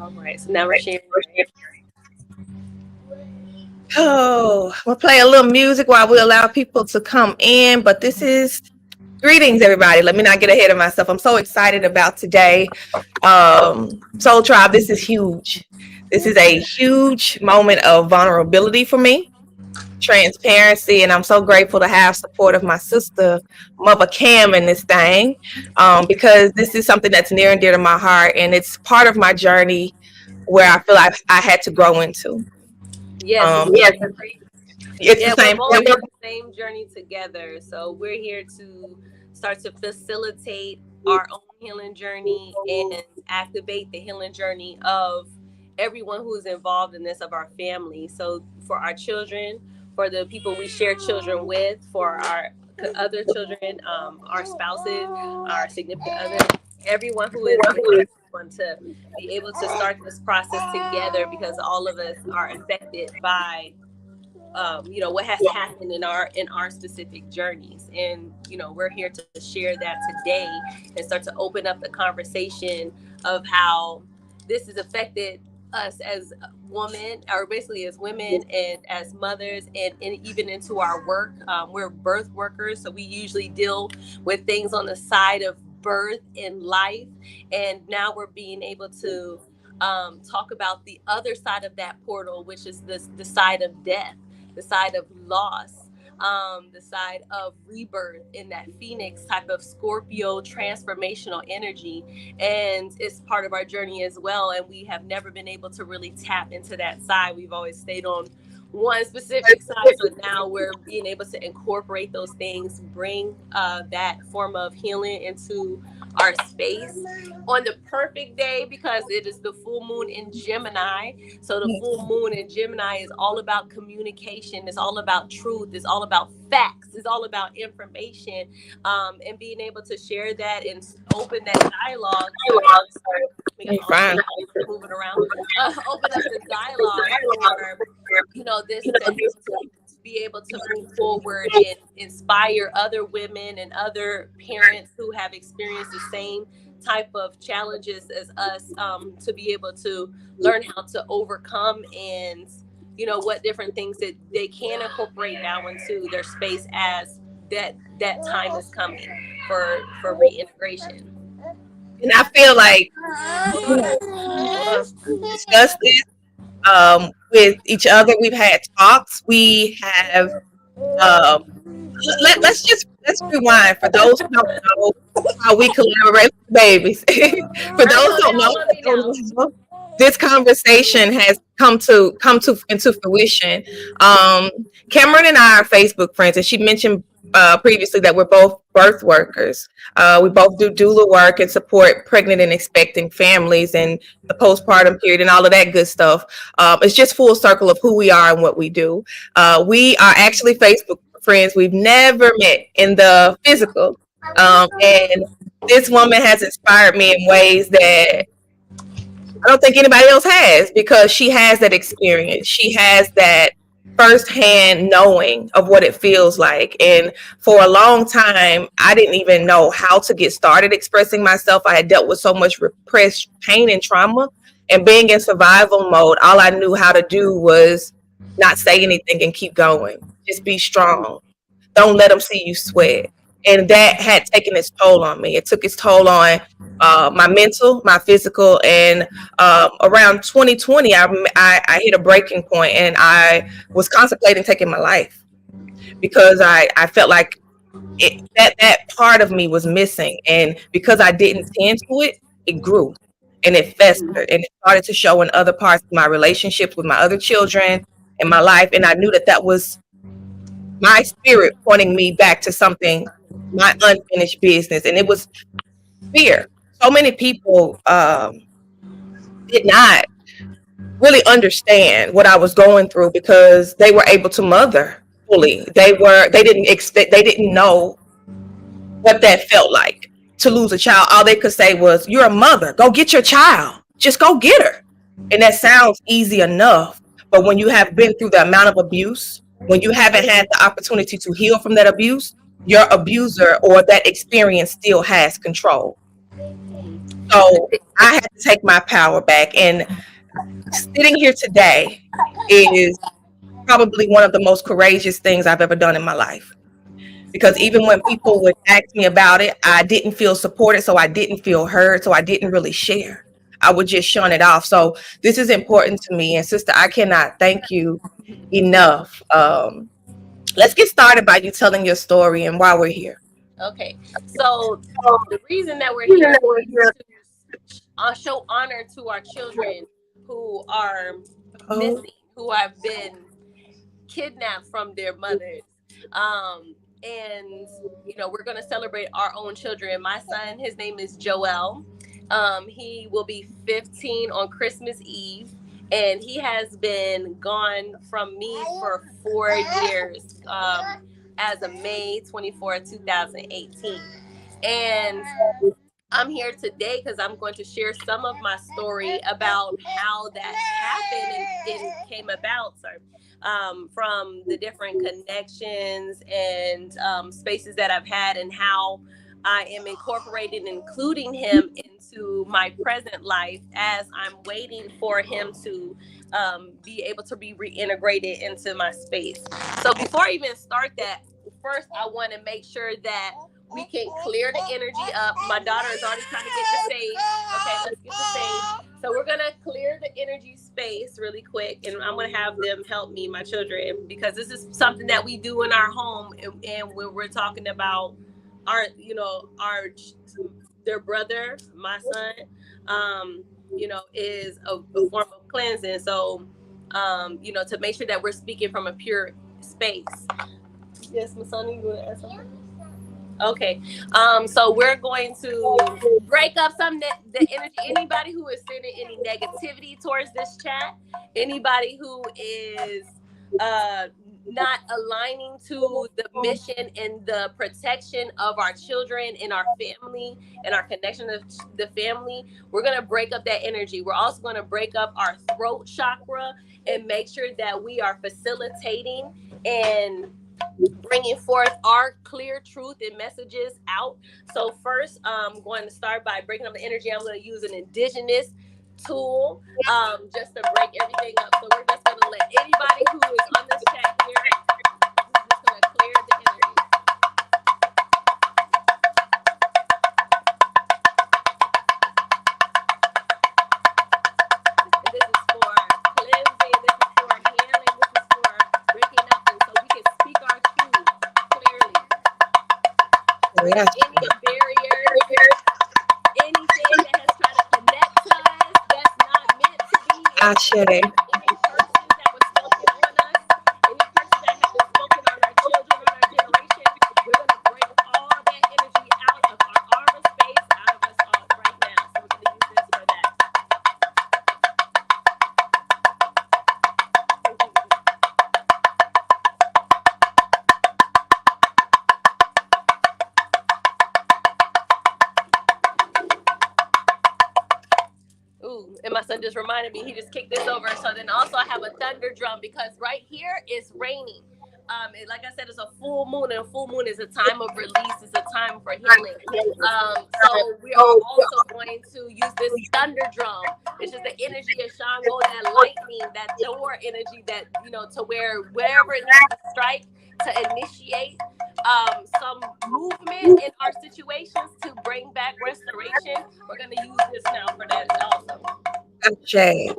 All right. So now we're sharing. Oh, we'll play a little music while we allow people to come in. But this is greetings, everybody. Let me not get ahead of myself. I'm so excited about today. Soul Tribe, this is huge. This is a huge moment of vulnerability for me, transparency, and I'm so grateful to have support of my sister, Mother Cam, in this thing, because this is something that's near and dear to my heart, and it's part of my journey where I feel like I had to grow into. Yes, Yes, it's the yeah, we're same. both on the same journey together. So we're here to start to facilitate our own healing journey and activate the healing journey of everyone who's involved in this, of our family. So for our children, for the people we share children with, for our other children, our spouses, our significant other, everyone who is want to be able to start this process together, because all of us are affected by what has happened in our specific journeys. And we're here to share that today and start to open up the conversation of how this has affected us as women, or basically as women and as mothers, and even into our work. We're birth workers, so we usually deal with things on the side of birth and life, and now we're being able to talk about the other side of that portal, which is the side of death, the side of loss, the side of rebirth in that Phoenix type of Scorpio transformational energy. And it's part of our journey as well. And we have never been able to really tap into that side. We've always stayed on one specific side. So now we're being able to incorporate those things, bring that form of healing into our space on the perfect day, because it is the full moon in Gemini. So the full moon in Gemini is all about communication. It's all about truth. It's all about facts. It's all about information, and being able to share that and open that dialogue. Moving around, open up the dialogue for this to be able to move forward and inspire other women and other parents who have experienced the same type of challenges as us, to be able to learn how to overcome, and what different things that they can incorporate now into their space as that time is coming for reintegration. And I feel like discuss this with each other. We've had talks. We have um, let's rewind for those who don't know how we collaborate with babies. For those who don't know, this conversation has come to into fruition. Cameron and I are Facebook friends, and she mentioned previously that we're both birth workers. We both do doula work and support pregnant and expecting families and the postpartum period and all of that good stuff. It's just full circle of who we are and what we do. We are actually Facebook friends. We've never met in the physical. And this woman has inspired me in ways that I don't think anybody else has, because she has that experience. She has that firsthand knowing of what it feels like. And for a long time, I didn't even know how to get started expressing myself. I had dealt with so much repressed pain and trauma. And being in survival mode, all I knew how to do was not say anything and keep going. Just be strong. Don't let them see you sweat. And that had taken its toll on me. It took its toll on my mental, my physical, and around 2020, I hit a breaking point, and I was contemplating taking my life, because I felt like that part of me was missing, and because I didn't tend to it, it grew and it festered, and it started to show in other parts of my relationships with my other children and my life, and I knew that was my spirit pointing me back to something, my unfinished business, and it was fear. So many people did not really understand what I was going through, because they were able to mother fully. They didn't know what that felt like to lose a child. All they could say was, "You're a mother. Go get your child. Just go get her." And that sounds easy enough, but when you have been through the amount of abuse, when you haven't had the opportunity to heal from that abuse, your abuser or that experience still has control. So I had to take my power back. And sitting here today is probably one of the most courageous things I've ever done in my life. Because even when people would ask me about it, I didn't feel supported, so I didn't feel heard, so I didn't really share. I would just shun it off. So this is important to me. And sister, I cannot thank you enough. Let's get started by you telling your story and why we're here. Okay, so the reason that we're here is to show honor to our children who are Oh, missing, who have been kidnapped from their mothers. And we're going to celebrate our own children. My son, his name is Joel. He will be 15 on Christmas Eve, and he has been gone from me for 4 years, as of May 24, 2018. And I'm here today because I'm going to share some of my story about how that happened and came about. Sorry. From the different connections and spaces that I've had, and how I am incorporating, including him into my present life as I'm waiting for him to be able to be reintegrated into my space. So before I even start that, first I want to make sure that we can clear the energy up. My daughter is already trying to get the sage. Okay, let's get the sage. So we're gonna clear the energy space really quick, and I'm gonna have them help me, my children, because this is something that we do in our home, and when we're talking about our, their brother, my son, is a form of cleansing. So, to make sure that we're speaking from a pure space. Yes, my son, you want to ask something? Okay. So we're going to break up the energy. Anybody who is sending any negativity towards this chat, anybody who is not aligning to the mission and the protection of our children and our family and our connection to the family, we're going to break up that energy. We're also going to break up our throat chakra and make sure that we are facilitating and bringing forth our clear truth and messages out. So first, I'm going to start by breaking up the energy. I'm going to use an indigenous tool, just to break everything up. So we're just going to let anybody who is on this chat here, we're just going to clear the energy. And this is for cleansing, this is for healing, this is for breaking up, and so we can speak our truth clearly. yes. Any barriers, anything that has tried to connect to us that's not meant to be, I share. any curses that were spoken on us, any curses that have been spoken on our children, on our generation, we're going to break all that energy out of our aura space, out of us all right now. So we're going to use this for that. Ooh, and my son just reminded me, he just kicked this over. So then also I have a thunder drum, because right here it's raining. Like I said, it's a full moon, and a full moon is a time of release. It's a time for healing. So we are also going to use this thunder drum, which is the energy of Shango, that lightning, that Thor energy, that, to wherever it needs to strike to initiate some movement in our situations to bring back restoration. We're going to use this now for that also. I share.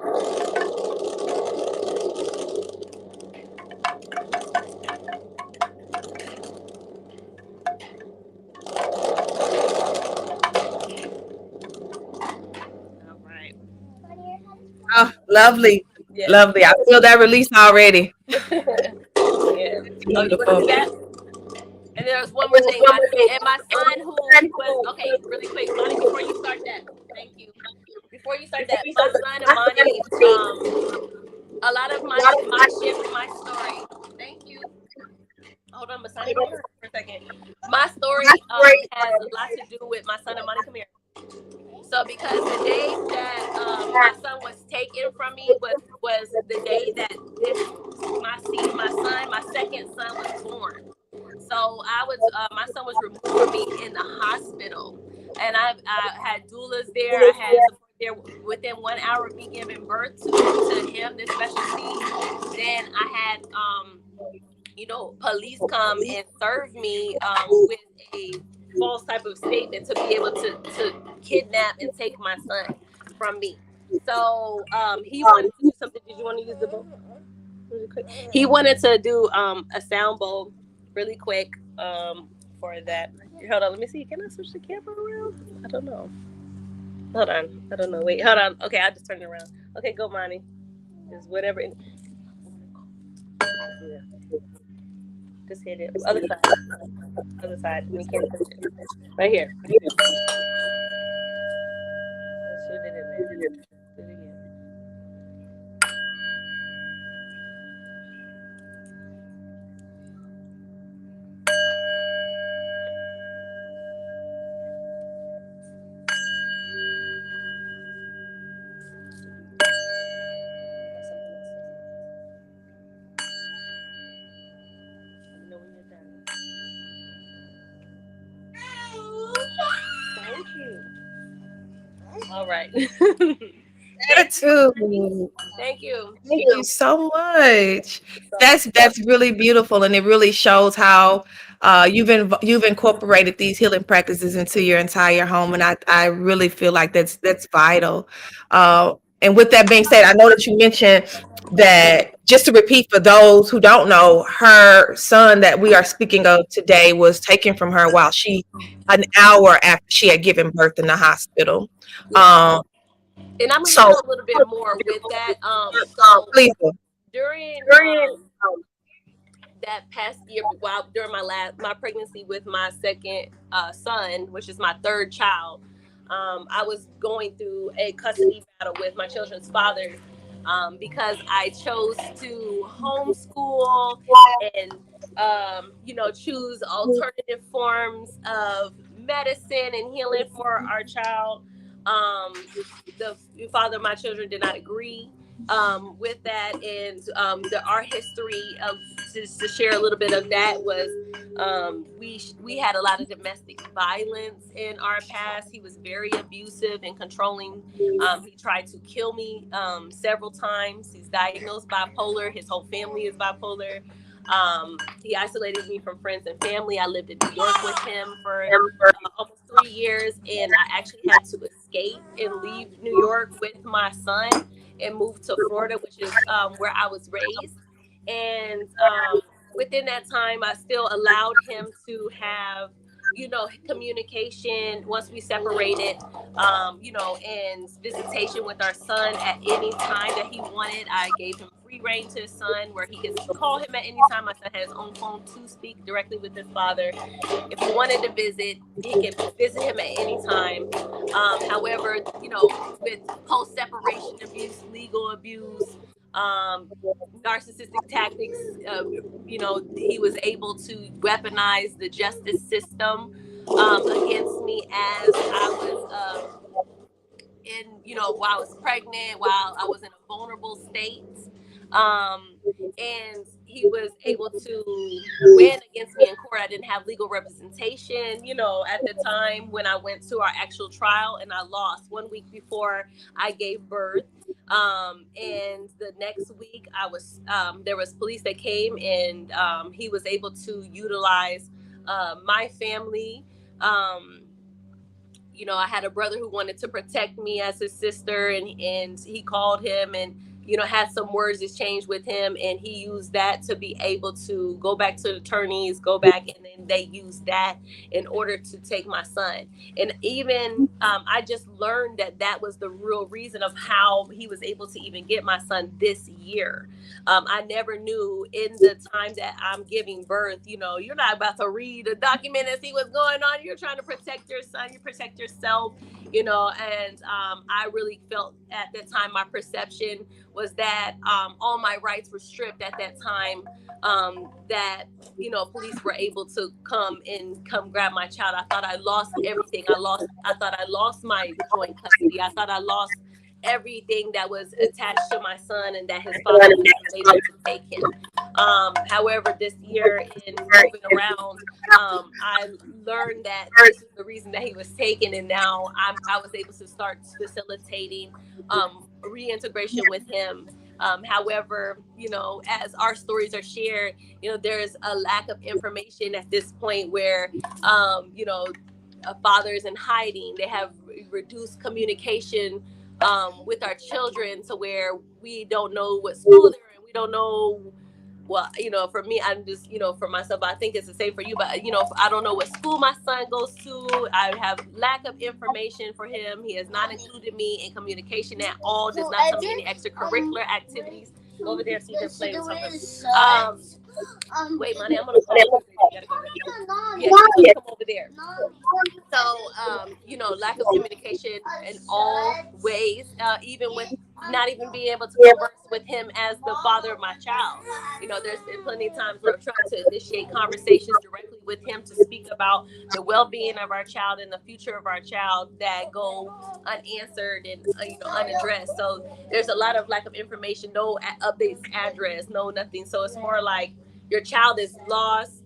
All right. Oh, lovely. Yeah. Lovely. I feel that release already. Yeah. Oh, you want to Beautiful. do that? And there's one more thing. My son who was, okay, really quick, Monty, before you start that, thank you. Before you start that, my son Amani, a lot of my shift, my story. Thank you. Hold on, Masani, for a second. My story has a lot to do with my son Amani. Come here. So because the day that my son was taken from me was the day that my second son was born. So my son was removed from me in the hospital, and I had doulas there. I had support there within 1 hour of me giving birth to him, this special needs. Then I had police come and serve me with a false type of statement to be able to kidnap and take my son from me. So he wanted to do something. Did you want to use the bowl really quick? He wanted to do a sound bowl really quick for that. Hold on, let me see. Can I switch the camera around? I don't know. Hold on. I don't know. Wait, hold on. Okay, I'll just turn it around. Okay, go, Monty. Just whatever. Yeah. Just hit it. Other side. Other side. We can't touch it. Right here. Shoot it in there. Do it again. Let me know when you're done. Thank you. All right. Gratitude. Thank you. Thank you so much. So, That's really beautiful, and it really shows how you've incorporated these healing practices into your entire home, and I really feel like that's vital. And with that being said, I know that you mentioned that, just to repeat for those who don't know, her son that we are speaking of today was taken from her while an hour after she had given birth in the hospital. yeah. Um, And I'm gonna so share a little bit more with that. So please. during that past year, while during my pregnancy with my second son, which is my third child, I was going through a custody battle with my children's father because I chose to homeschool and choose alternative forms of medicine and healing for our child. Um, the father of my children did not agree with that, and our history of just to share a little bit of that was we had a lot of domestic violence in our past. He was very abusive and controlling. He tried to kill me several times. He's diagnosed bipolar. His whole family is bipolar. He isolated me from friends and family. I lived in New York with him for almost 3 years, and I actually had to escape and leave New York with my son and move to Florida, which is where I was raised. And within that time, I still allowed him to have, communication once we separated, and visitation with our son at any time that he wanted. I gave him free reign to his son where he could call him at any time. My son had his own phone to speak directly with his father. If he wanted to visit, he could visit him at any time. However, with post separation abuse, legal abuse, narcissistic tactics, he was able to weaponize the justice system against me as I was while I was pregnant, while I was in a vulnerable state. Um, and he was able to win against me in court. I didn't have legal representation, at the time when I went to our actual trial, and I lost 1 week before I gave birth. And the next week there was police that came, and he was able to utilize my family. I had a brother who wanted to protect me as his sister, and he called him and had some words exchanged with him, and he used that to be able to go back to the attorneys, go back, and then they used that in order to take my son. And even I just learned that was the real reason of how he was able to even get my son this year. I never knew in the time that I'm giving birth, you're not about to read a document and see what's going on. You're trying to protect your son, you protect yourself, and I really felt at that time my perception was that all my rights were stripped at that time, that police were able to come grab my child. I thought I lost everything. I thought I lost my joint custody. I thought I lost everything that was attached to my son and that his father wasn't able to take him. However, this year in moving around, I learned that this is the reason that he was taken, and now I was able to start facilitating reintegration with him. However, as our stories are shared, there's a lack of information at this point where, fathers in hiding. They have reduced communication with our children to where we don't know what school they're in. We don't know. Well, for me, I'm just, for myself, I think it's the same for you. But, I don't know what school my son goes to. I have lack of information for him. He has not included me in communication at all. Does not tell me any extracurricular activities. Go over there so you can play with something. Wait, money, I'm gonna call you. You gotta go there. Yeah, she's gonna come over there. So, lack of communication in all ways, even with not even being able to converse with him as the father of my child. There's been plenty of times where I've tried to initiate conversations directly with him to speak about the well-being of our child and the future of our child that go unanswered and unaddressed. So there's a lot of lack of information, no updates, address, no nothing. So it's more like your child is lost.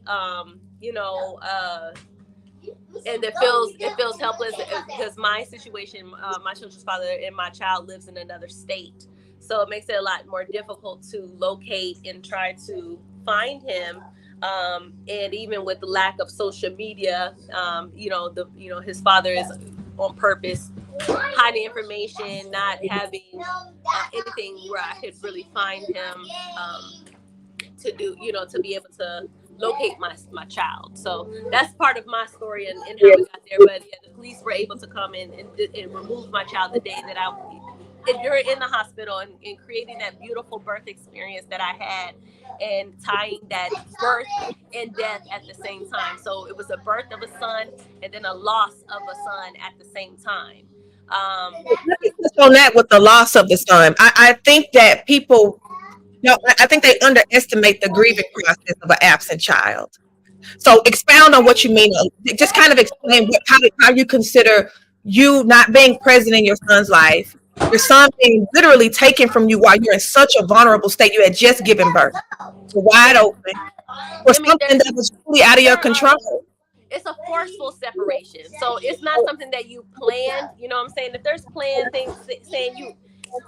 And it feels helpless because my situation, my children's father and my child lives in another state, so it makes it a lot more difficult to locate and try to find him. And even with the lack of social media, his father is on purpose hiding information, not having anything where I could really find him, to do, to be able to locate my child. So that's part of my story and how we got there. But yeah, the police were able to come in and remove my child the day that if you're in the hospital, and creating that beautiful birth experience that I had, and tying that birth and death at the same time. So it was a birth of a son and then a loss of a son at the same time. Let me touch on that with the loss of the son. I think that people, I think they underestimate the grieving process of an absent child. So expound on what you mean. Just kind of explain how you consider you not being present in your son's life, your son being literally taken from you while you're in such a vulnerable state. You had just given birth, wide Yeah, open, for I mean, something that was truly out of your there are control. it's a forceful separation. So it's not something that you planned. You know what I'm saying? If there's planned things saying you,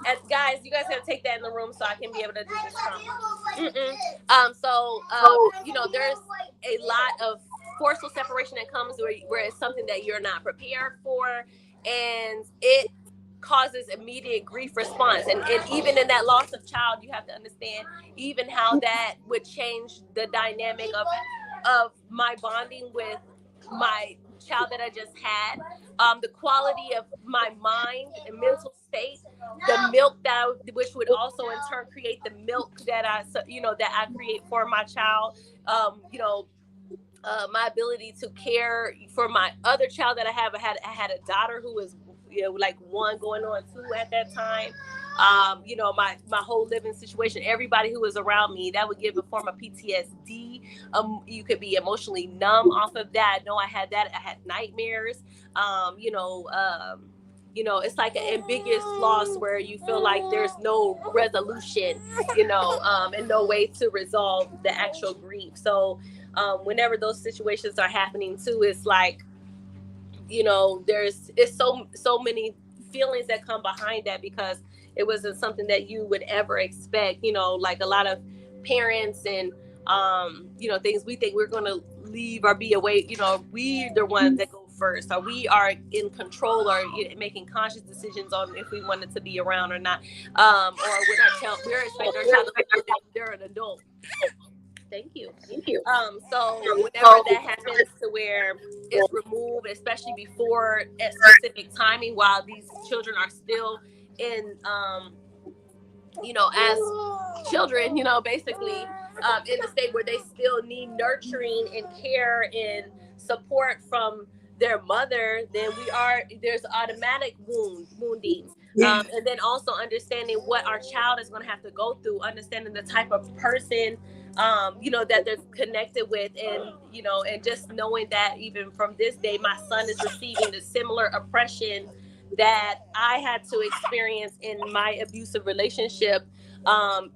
as guys, you guys have to take that in the room so I can be able to do this. Mm-mm. So there's a lot of forceful separation that comes where it's something that you're not prepared for, and it causes immediate grief response. And even in that loss of child, you have to understand even how that would change the dynamic of my bonding with my child that I just had, the quality of my mind and mental state, the milk which would also in turn create the milk that I create for my child, my ability to care for my other child that I have. I had a daughter who was, like one going on two at that time. My whole living situation, everybody who was around me, that would give a form of PTSD. You could be emotionally numb off of that. No, I had that. I had nightmares. It's like an ambiguous loss where you feel like there's no resolution, and no way to resolve the actual grief. So, whenever those situations are happening too, it's like, it's so many feelings that come behind that, because it wasn't something that you would ever expect. Like a lot of parents and things, we think we're going to leave or be away. We the ones that go first, or we are in control, or making conscious decisions on if we wanted to be around or not, or with our child, we're expecting our child to know that they're an adult. Thank you. So whenever that happens to where it's removed, especially before a specific timing, while these children are still in, as children, basically, in the state where they still need nurturing and care and support from their mother, then there's automatic wounding. And then also understanding what our child is going to have to go through, understanding the type of person, that they're connected with, and just knowing that even from this day, my son is receiving the similar oppression that I had to experience in my abusive relationship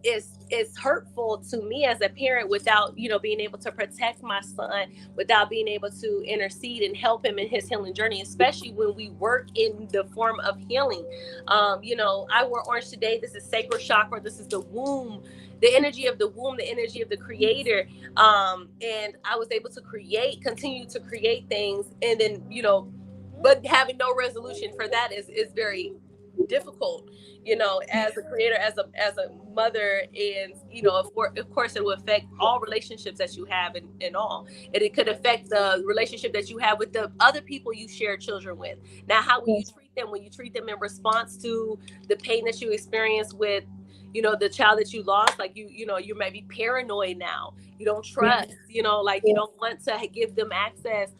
is hurtful to me as a parent, without being able to protect my son, without being able to intercede and help him in his healing journey, especially when we work in the form of healing. I wore orange today. This is sacral chakra. This is the womb, the energy of the womb, the energy of the creator. And I was able to continue to create things, and then but having no resolution for that is very difficult, as a creator, as a mother. And of course it will affect all relationships that you have, and all, and it could affect the relationship that you have with the other people you share children with. Now, how will you treat them when you treat them in response to the pain that you experience with the child that you lost? Like, you may be paranoid now. You don't trust, like, you don't want to give them access.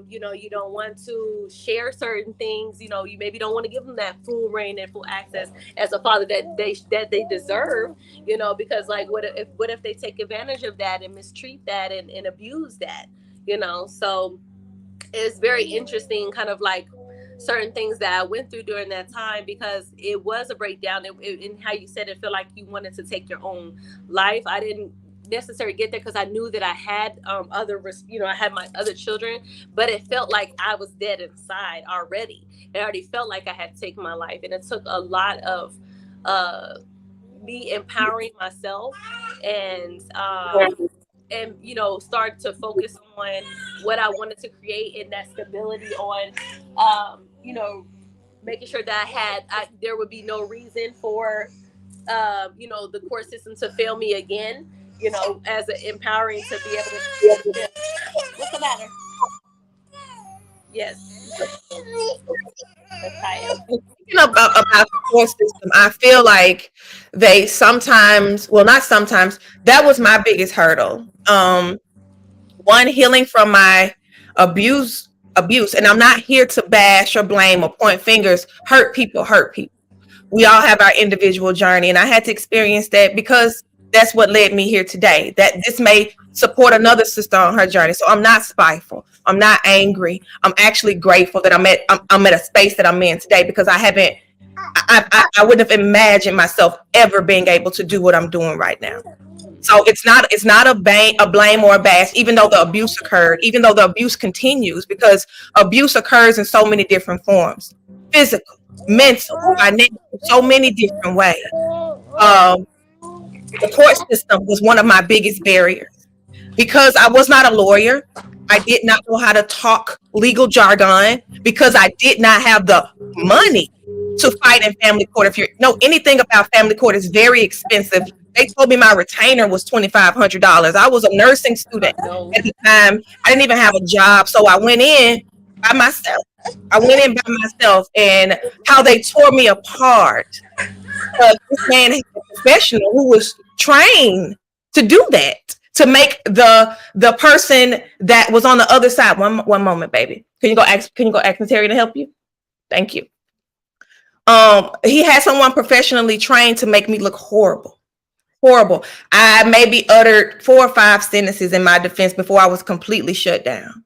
You don't want to share certain things. You maybe don't want to give them that full reign and full access as a father that they deserve. Because, like, what if they take advantage of that and mistreat that and abuse that? So it's very interesting, kind of like certain things that I went through during that time, because it was a breakdown. In how you said, it felt like you wanted to take your own life. I didn't necessarily get there, because I knew that I had I had my other children, but it felt like I was dead inside already. It already felt like I had taken my life, and it took a lot of me empowering myself, and start to focus on what I wanted to create, and that stability on making sure that there would be no reason for the court system to fail me again, as an empowering to be able to. What's the matter? Yes. That's Kaya. About the court system, I feel like they sometimes, well, not sometimes, that was my biggest hurdle. One, healing from my abuse, and I'm not here to bash or blame or point fingers. Hurt people. We all have our individual journey, and I had to experience that, because that's what led me here today. That this may support another sister on her journey. So I'm not spiteful. I'm not angry. I'm actually grateful that I'm at a space that I'm in today, because I wouldn't have imagined myself ever being able to do what I'm doing right now. So it's not a blame or a bash, even though the abuse occurred, even though the abuse continues, because abuse occurs in so many different forms: physical, mental, financial, so many different ways. Um, the court system was one of my biggest barriers, because I was not a lawyer. I did not know how to talk legal jargon, because I did not have the money to fight in family court. If you know anything about family court, it's very expensive. They told me my retainer was $2,500. I was a nursing student at the time. I didn't even have a job. So I went in by myself. And how they tore me apart. This man is a professional who was trained to do that, to make the person that was on the other side. One moment, baby. Can you go ask Terry to help you? Thank you. He had someone professionally trained to make me look horrible. I maybe uttered 4 or 5 sentences in my defense before I was completely shut down.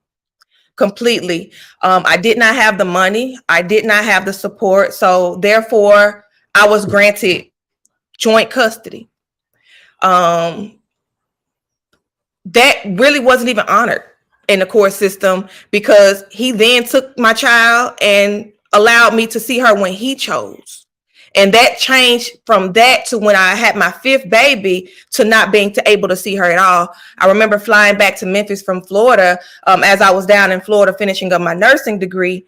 Completely. I did not have the money. I did not have the support. So therefore, I was granted joint custody. That really wasn't even honored in the court system, because he then took my child and allowed me to see her when he chose. And that changed from that to when I had my 5th baby to not being able to see her at all. I remember flying back to Memphis from Florida as I was down in Florida finishing up my nursing degree.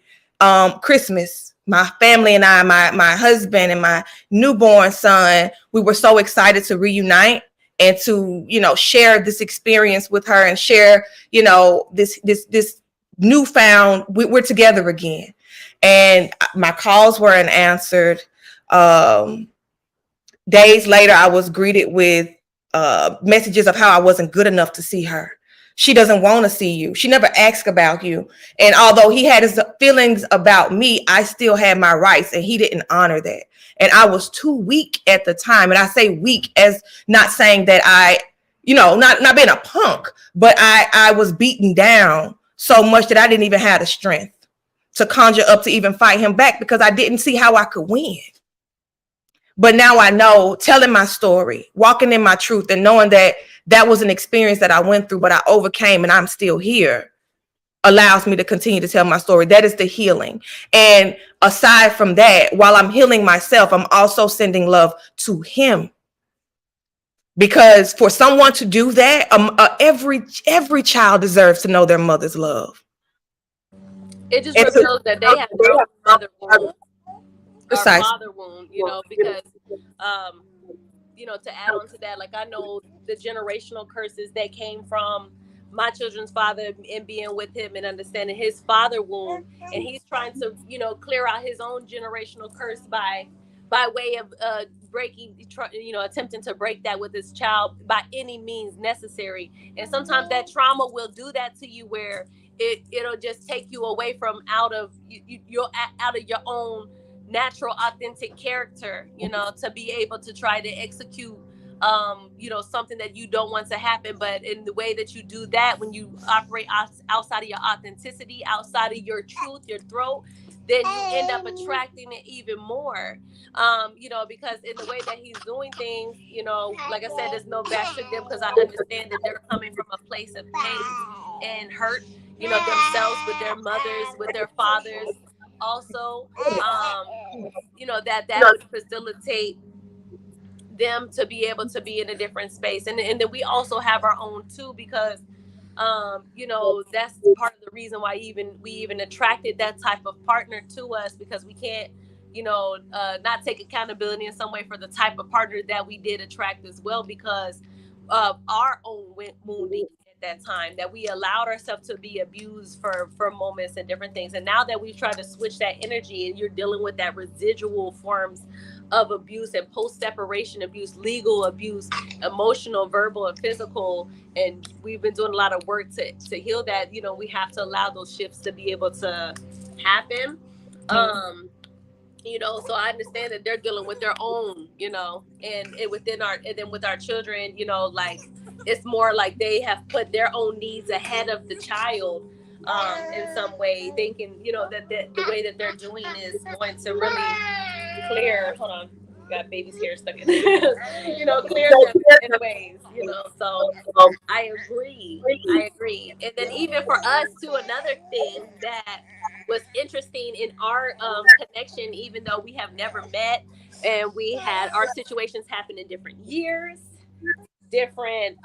Christmas, my family and I, my husband and my newborn son, we were so excited to reunite and to, share this experience with her and share, this newfound, we're together again. And my calls were unanswered. Days later, I was greeted with messages of how I wasn't good enough to see her. She doesn't want to see you. She never asked about you. And although he had his feelings about me, I still had my rights, and he didn't honor that. And I was too weak at the time. And I say weak as not saying that I, not being a punk, but I was beaten down so much that I didn't even have the strength to conjure up to even fight him back because I didn't see how I could win. But now I know, telling my story, walking in my truth, and knowing that that was an experience that I went through, but I overcame and I'm still here, allows me to continue to tell my story. That is the healing. And aside from that, while I'm healing myself, I'm also sending love to him. Because for someone to do that, every child deserves to know their mother's love. It just And to, reveals that they have their own mother wound or precisely. father wound, because um, to add on to that, like I know the generational curses that came from my children's father and being with him and understanding his father wound, and he's trying to, clear out his own generational curse by way of attempting to break that with his child by any means necessary. And sometimes that trauma will do that to you, where it'll just take you away from out of your own natural authentic character, to be able to try to execute something that you don't want to happen. But in the way that you do that, when you operate outside of your authenticity, outside of your truth, your throat, then you end up attracting it even more. Because in the way that he's doing things, like I said, there's no bashing them, because I understand that they're coming from a place of pain and hurt, themselves, with their mothers, with their fathers also. That would facilitate them to be able to be in a different space. And then we also have our own too, because that's part of the reason why we even attracted that type of partner to us, because we can't not take accountability in some way for the type of partner that we did attract as well, because of our own wounding at that time, that we allowed ourselves to be abused for moments and different things. And now that we've tried to switch that energy, and you're dealing with that residual forms of abuse and post-separation abuse, legal abuse, emotional, verbal, and physical, and we've been doing a lot of work to heal that, we have to allow those shifts to be able to happen. So I understand that they're dealing with their own, and within and then with our children, like it's more like they have put their own needs ahead of the child, in some way, thinking, that the way that they're doing is going to really clear. Hold on, got baby's hair stuck in clear them in ways, So I agree. And then even for us too, another thing that was interesting in our connection, even though we have never met, and we had our situations happen in different years, different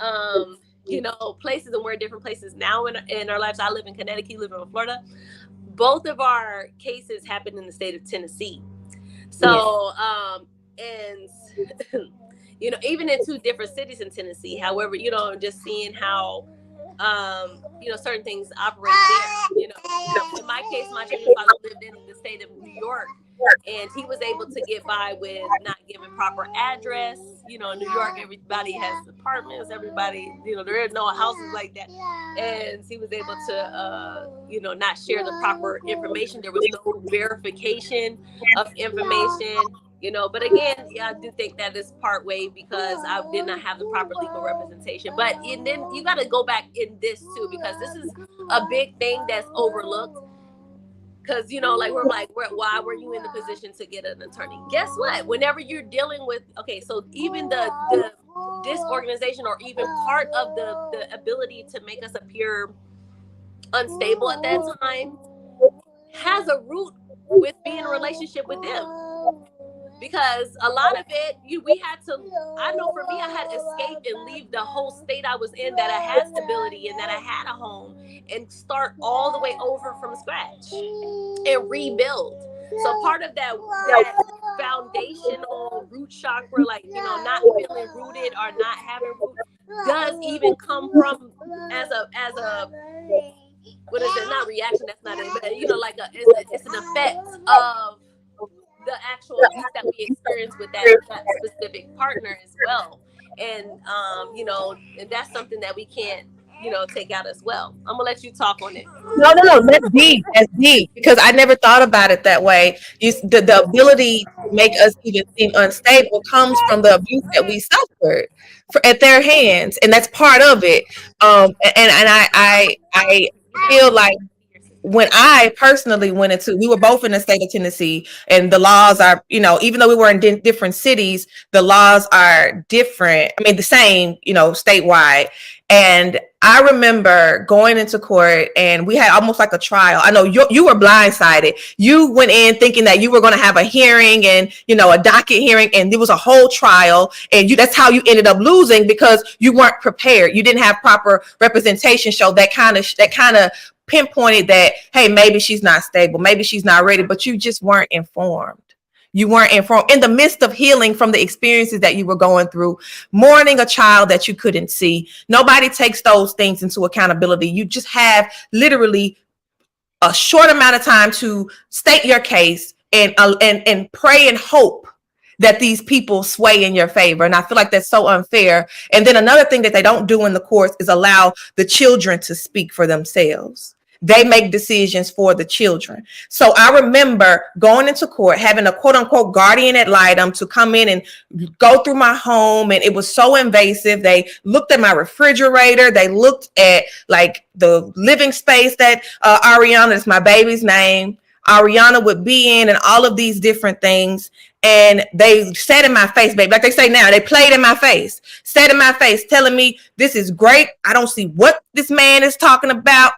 places, and we're in different places now in our lives. I live in Connecticut, you live in Florida. Both of our cases happened in the state of Tennessee. So and even in two different cities in Tennessee, however, just seeing how certain things operate there. In my case, my children's father lived in the state of New York, and he was able to get by with not giving proper address. In New York, everybody has apartments. Everybody, there are no houses like that, and he was able to, not share the proper information. There was no verification of information. But again, I do think that is part way because I did not have the proper legal representation. But and then you got to go back in this too, because this is a big thing that's overlooked. Because why were you in the position to get an attorney? Guess what? Whenever you're dealing with, so even the disorganization, or even part of the ability to make us appear unstable at that time, has a root with being in a relationship with them. Because a lot of it, we had to, I know for me, I had to escape and leave the whole state I was in, that I had stability and that I had a home, and start all the way over from scratch and rebuild. So part of that foundational root chakra, not feeling rooted or not having root, does even come from as a what is it? Not reaction. That's not it. But it's an effect of the actual abuse that we experience with that specific partner as well. And and that's something that we can't take out as well. I'm gonna let you talk on it. No. That's deep. That's deep because I never thought about it that way. The ability to make us even seem unstable comes from the abuse that we suffered at their hands, and that's part of it. And I feel like when I personally went into, we were both in the state of Tennessee, and the laws are, even though we were in different cities, the laws are different. I mean, the same, statewide. And I remember going into court, and we had almost like a trial. I know you were blindsided. You went in thinking that you were going to have a hearing and, a docket hearing, and there was a whole trial. And that's how you ended up losing, because you weren't prepared. You didn't have proper representation. So that kind of pinpointed that, hey, maybe she's not stable, maybe she's not ready, but you just weren't informed. You weren't informed in the midst of healing from the experiences that you were going through, mourning a child that you couldn't see. Nobody takes those things into accountability. You just have literally a short amount of time to state your case and pray and hope that these people sway in your favor. And I feel like that's so unfair. And then another thing that they don't do in the courts is allow the children to speak for themselves. They make decisions for the children. So I remember going into court, having a quote unquote guardian ad litem to come in and go through my home. And it was so invasive. They looked at my refrigerator. They looked at like the living space that Ariana, is my baby's name, Ariana would be in, and all of these different things. And they said in my face, baby, like they say now, they played in my face, said in my face, telling me, this is great. I don't see what this man is talking about.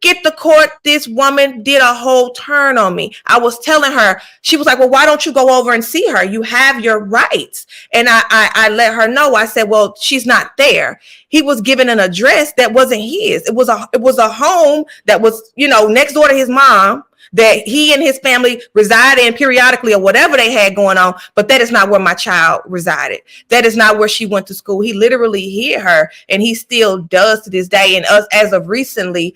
Get the court. This woman did a whole turn on me. I was telling her, she was like, well, why don't you go over and see her? You have your rights. And I let her know. I said, well, she's not there. He was given an address that wasn't his. It was a home that was, next door to his mom, that he and his family resided in periodically or whatever they had going on. But that is not where my child resided. That is not where she went to school. He literally hid her, and he still does to this day. And us, as of recently,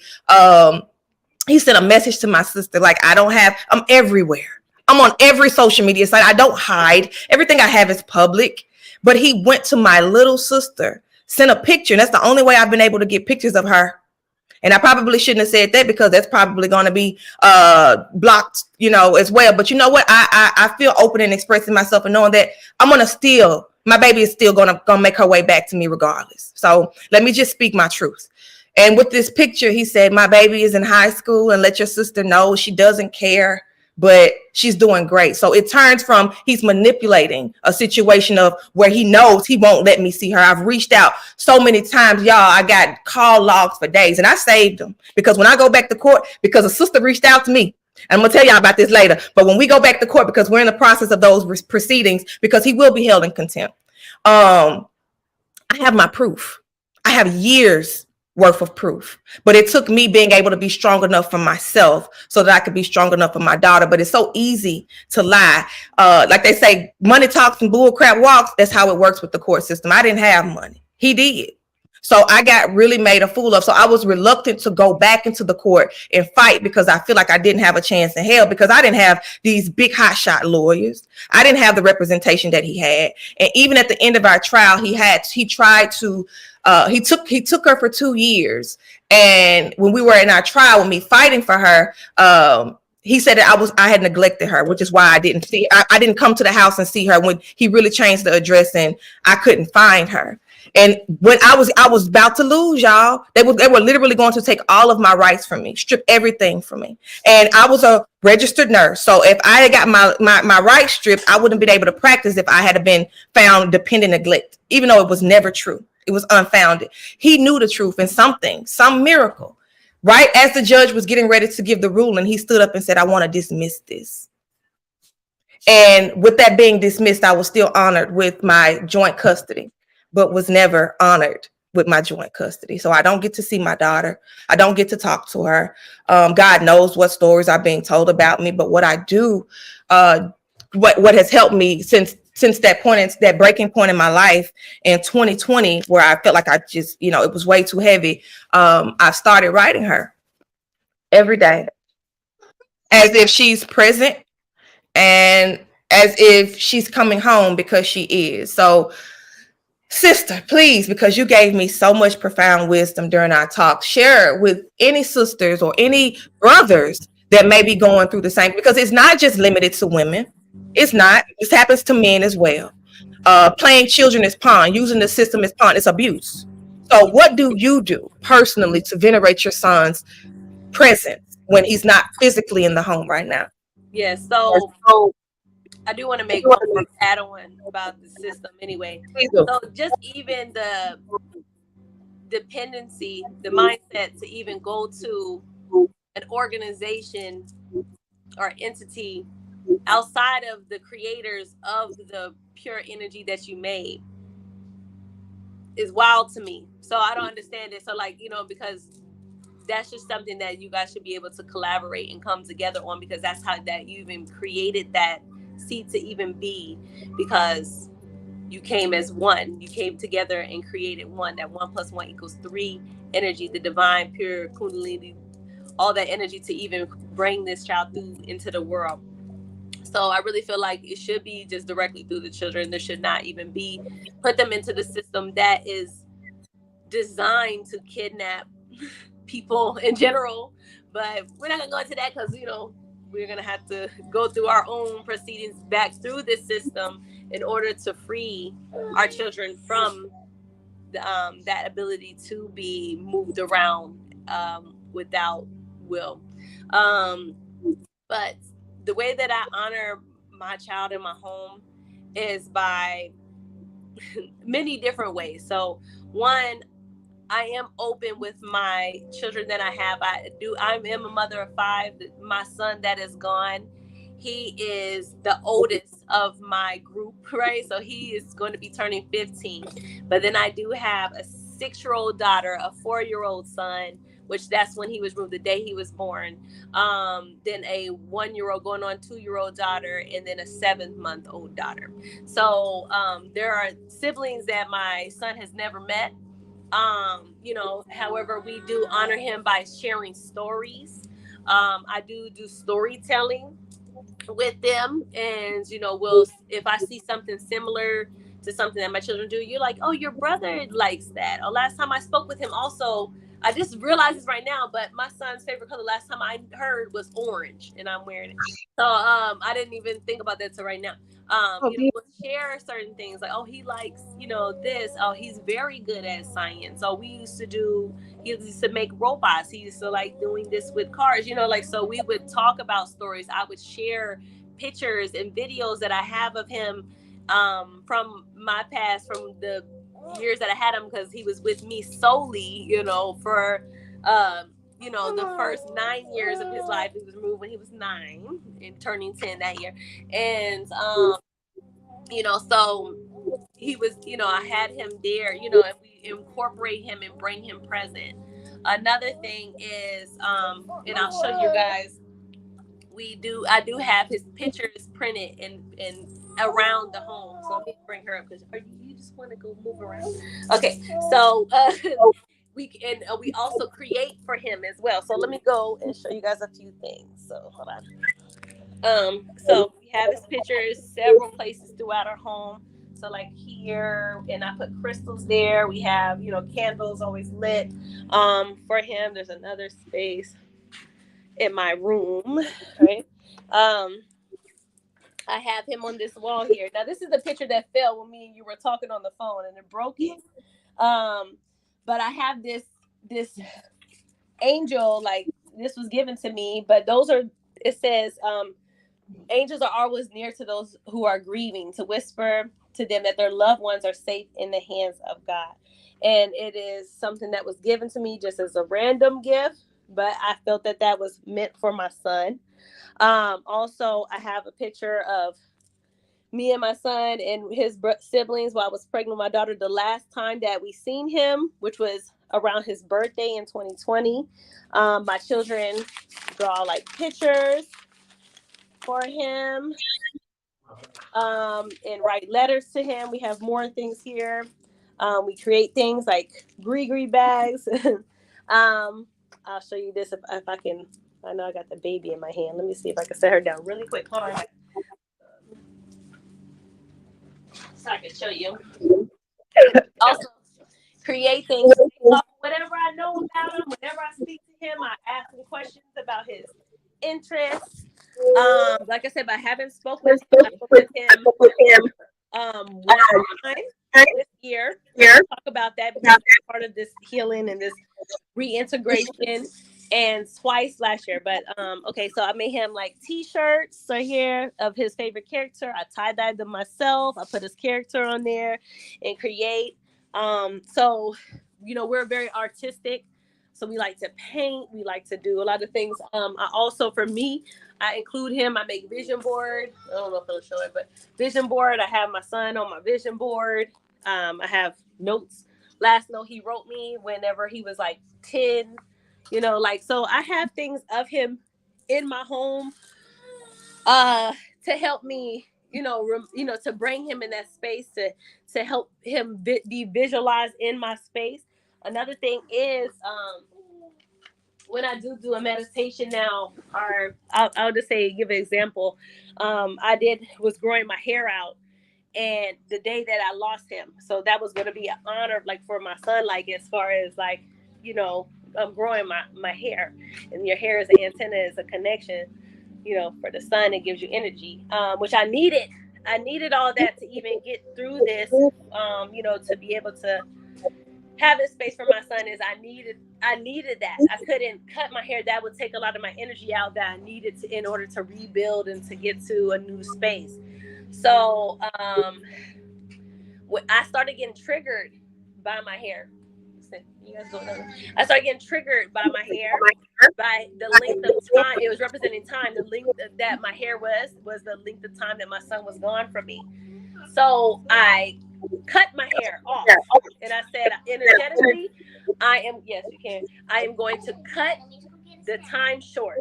he sent a message to my sister, like, I'm everywhere. I'm on every social media site. I don't hide. Everything I have is public. But he went to my little sister, sent a picture. And that's the only way I've been able to get pictures of her. And I probably shouldn't have said that, because that's probably going to be blocked, as well. But you know what? I feel open in expressing myself, and knowing that my baby is still going to make her way back to me regardless. So let me just speak my truth. And with this picture, he said, my baby is in high school, and let your sister know she doesn't care, but she's doing great. So it turns from he's manipulating a situation of where he knows he won't let me see her. I've reached out so many times, y'all. I got call logs for days, and I saved them, because when I go back to court, because a sister reached out to me, and I'm going to tell y'all about this later. But when we go back to court, because we're in the process of those proceedings, because he will be held in contempt. I have my proof. I have years worth of proof, but it took me being able to be strong enough for myself so that I could be strong enough for my daughter. But it's so easy to lie. Like they say, money talks and bull crap walks. That's how it works with the court system. I didn't have money. He did. So I got really made a fool of. So I was reluctant to go back into the court and fight, because I feel like I didn't have a chance in hell, because I didn't have these big hotshot lawyers. I didn't have the representation that he had. And even at the end of our trial, he took her for 2 years. And when we were in our trial, with me fighting for her, he said that I had neglected her, which is why I didn't come to the house and see her when he really changed the address and I couldn't find her. And when I was about to lose, y'all, they were literally going to take all of my rights from me, strip everything from me. And I was a registered nurse. So if I had got my rights stripped, I wouldn't have been able to practice if I had been found dependent neglect, even though it was never true. It was unfounded. He knew the truth, and some miracle. Right as the judge was getting ready to give the ruling, he stood up and said, I want to dismiss this. And with that being dismissed, I was still honored with my joint custody, but was never honored with my joint custody. So I don't get to see my daughter. I don't get to talk to her. God knows what stories are being told about me, but what I do, what has helped me since that point, that breaking point in my life in 2020, where I felt like I just, it was way too heavy. I started writing her every day as if she's present and as if she's coming home, because she is. So, sister, please, because you gave me so much profound wisdom during our talk, share it with any sisters or any brothers that may be going through the same, because it's not just limited to women. It's not. This happens to men as well. Playing children as pawn, using the system as pawn, it's abuse. So what do you do personally to venerate your son's presence when he's not physically in the home right now. Yeah, Yes. so So I do want to I do make want one to more make add on about the system anyway. please do. So just even the dependency, the mindset to even go to an organization or entity outside of the creators of the pure energy that you made is wild to me. So I don't understand it. So like, because that's just something that you guys should be able to collaborate and come together on, because that's how that you even created that seed to even be, because you came as one. You came together and created one. That 1+1=3 energy, the divine, pure kundalini, all that energy to even bring this child through into the world. So I really feel like it should be just directly through the children. There should not even be put them into the system that is designed to kidnap people in general. But we're not gonna go into that because we're gonna have to go through our own proceedings back through this system in order to free our children from that ability to be moved around without will. Um, but the way that I honor my child in my home is by many different ways. So, one, I am open with my children that I have. I am a mother of 5. My son that is gone, he is the oldest of my group, right? So he is going to be turning 15. But then I do have a 6-year-old daughter, a 4-year-old son, which that's when he was removed, the day he was born. Then a 1-year-old going on 2-year-old daughter, and then a 7-month-old daughter. So there are siblings that my son has never met. However, we do honor him by sharing stories. I do storytelling with them, and we'll, if I see something similar to something that my children do, you're like, oh, your brother likes that. Or last time I spoke with him, also, I just realized this right now, but my son's favorite color last time I heard was orange, and I'm wearing it. So I didn't even think about that till right now. Oh, We'll share certain things like, oh, he likes, this. Oh, he's very good at science. So he used to make robots. He used to like doing this with cars, like, so we would talk about stories. I would share pictures and videos that I have of him from my past, from the years that I had him, because he was with me solely, for the first 9 years of his life. He was removed when he was 9 and turning 10 that year. And so he was, I had him there, and we incorporate him and bring him present. Another thing is, and I'll show you guys, I do have his pictures printed and around the home. So let me bring her up, because you just want to go move around. Okay, so we also create for him as well. So let me go and show you guys a few things. So hold on. So we have his pictures several places throughout our home. So like here, and I put crystals there. We have, candles always lit for him. There's another space in my room, right? Um, I have him on this wall here. Now this is the picture that fell when me and you were talking on the phone, and it broke it. But I have this angel, like, this was given to me, but it says, angels are always near to those who are grieving, to whisper to them that their loved ones are safe in the hands of God. And it is something that was given to me just as a random gift, but I felt that that was meant for my son. Also, I have a picture of me and my son and his siblings while I was pregnant with my daughter. The last time that we seen him, which was around his birthday in 2020, my children draw like pictures for him, and write letters to him. We have more things here. We create things like gree bags. I'll show you this if I can. I know I got the baby in my hand. Let me see if I can set her down really quick. Hold on. So I can show you. Also, create things based off whatever I know about him. Whenever I speak to him, I ask him questions about his interests. Like I said, but I haven't spoke with him. I spoke with him one time this year. here. Talk about that because it's part of this healing and this reintegration. and twice last year. But okay, so I made him like t-shirts right here of his favorite character. I tie-dyed them myself. I put his character on there and create. So we're very artistic. So we like to paint, we like to do a lot of things. I also, for me, I include him. I make vision board. I don't know if it'll show it, but vision board. I have my son on my vision board. I have notes. Last note he wrote me whenever he was like 10, like, so I have things of him in my home uh to help me, to bring him in that space, to help him be visualized in my space. Another thing is, when I do a meditation now, or I'll just say, give an example. I was growing my hair out, and the day that I lost him, so that was going to be an honor, like, for my son, like, as far as, like, I'm growing my hair, and your hair is an antenna, is a connection, for the sun. It gives you energy, which I needed all that to even get through this, to be able to have this space for my son. Is I needed that. I couldn't cut my hair. That would take a lot of my energy out that I needed to, in order to rebuild and to get to a new space. So I started getting triggered by my hair. You guys go down. I started getting triggered by my hair, by the length of time it was representing time. The length that my hair was the length of time that my son was gone from me. So I cut my hair off, and I said, energetically, I am, yes, you can. I am going to cut the time short.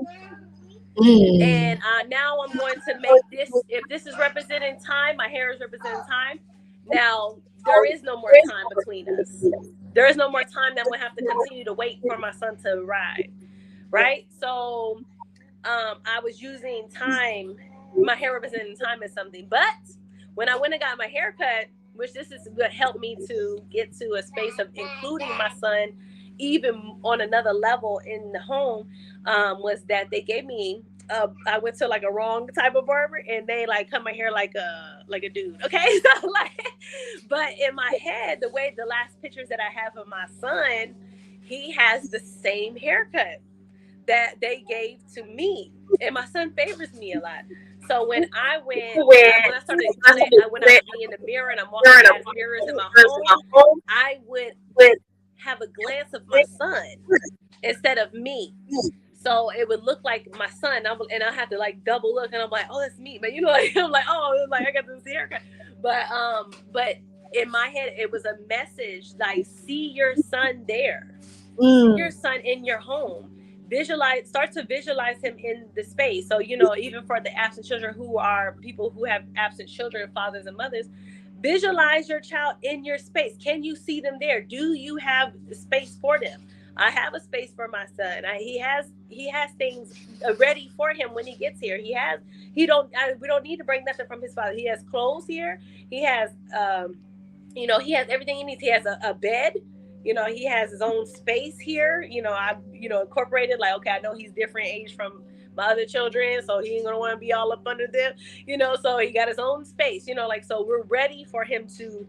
And now I'm going to make this, if this is representing time, my hair is representing time. Now, there is no more time between us. There is no more time that I'm going to have to continue to wait for my son to arrive. Right? So, I was using time, my hair representing time as something. But when I went and got my hair cut, which this is what helped me to get to a space of including my son even on another level in the home, was that they gave me, I went to like a wrong type of barber, and they like cut my hair like a dude. Okay, so like, but in my head, the way, the last pictures that I have of my son, he has the same haircut that they gave to me, and my son favors me a lot. So when I started when I would be in the mirror and I'm walking past mirrors in my home, I would have a glance of my son instead of me. So it would look like my son, and I have to like double look, and I'm like, oh, that's me. But like, I'm like, oh, like, I got this haircut. But in my head, it was a message like, see your son there, see your son in your home. Start to visualize him in the space. So, even for the absent children, who are people who have absent children, fathers and mothers, visualize your child in your space. Can you see them there? Do you have space for them? I have a space for my son. He has things ready for him when he gets here. We don't need to bring nothing from his father. He has clothes here. He has he has everything he needs. He has a bed. He has his own space here. I incorporated, like, okay, I know he's different age from my other children, so he ain't gonna want to be all up under them. So he got his own space. Like, so we're ready for him to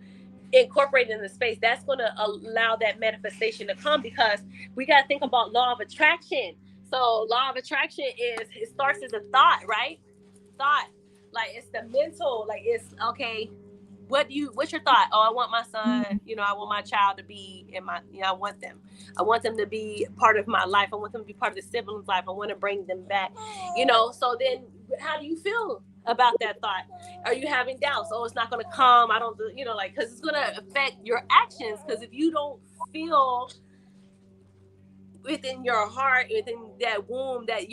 incorporate in the space. That's going to allow that manifestation to come, because we got to think about law of attraction. So law of attraction it starts as a thought, right? Thought, like, it's the mental, like, it's okay. What's your thought? Oh, I want my son, I want my child to be in my, I want them to be part of my life. I want them to be part of the siblings' life. I want to bring them back, so then how do you feel about that thought? Are you having doubts? Oh, it's not going to come. I don't, like, because it's going to affect your actions. Because if you don't feel within your heart, within that womb, that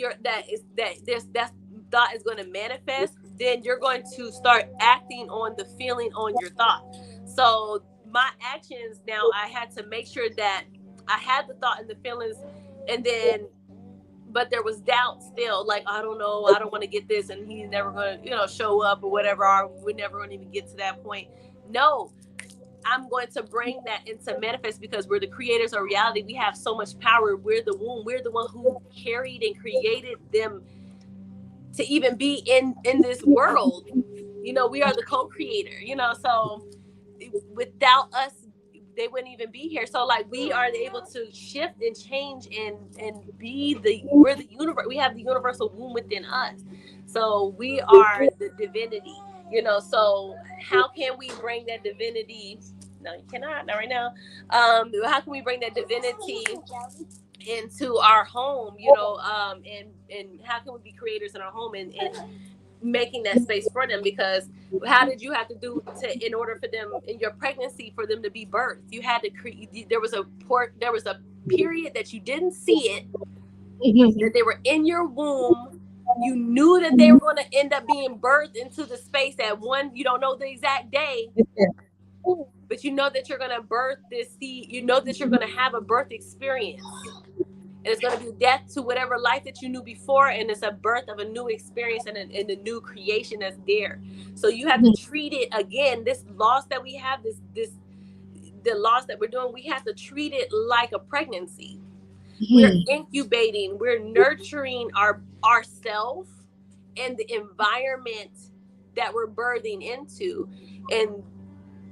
thought is going to manifest, then you're going to start acting on the feeling on your thought. So my actions now, I had to make sure that I had the thought and the feelings, and then, but there was doubt still, like, I don't know, I don't want to get this, and he's never going to show up or whatever, or we're never going to even get to that point. No, I'm going to bring that into manifest, because we're the creators of reality. We have so much power. We're the womb. We're the one who carried and created them to even be in this world. We are the co-creator. So without us they wouldn't even be here. So like we are able to shift and change and be we're the universe. We have the universal womb within us. So we are the divinity, so how can we bring that divinity? No, you cannot, not right now. How can we bring that divinity into our home, and how can we be creators in our home, and making that space for them? Because how did you have to do to in order for them in your pregnancy for them to be birthed? You had to create. There was a period that you didn't see it, that they were in your womb. You knew that they were going to end up being birthed into the space at one. You don't know the exact day, but you know that you're going to birth this seed. You know that you're going to have a birth experience. And it's going to be death to whatever life that you knew before, and it's a birth of a new experience and a new creation that's there. So you have to treat it again. This loss that we have, the loss that we're doing, we have to treat it like a pregnancy. We're incubating, we're nurturing ourselves and the environment that we're birthing into, and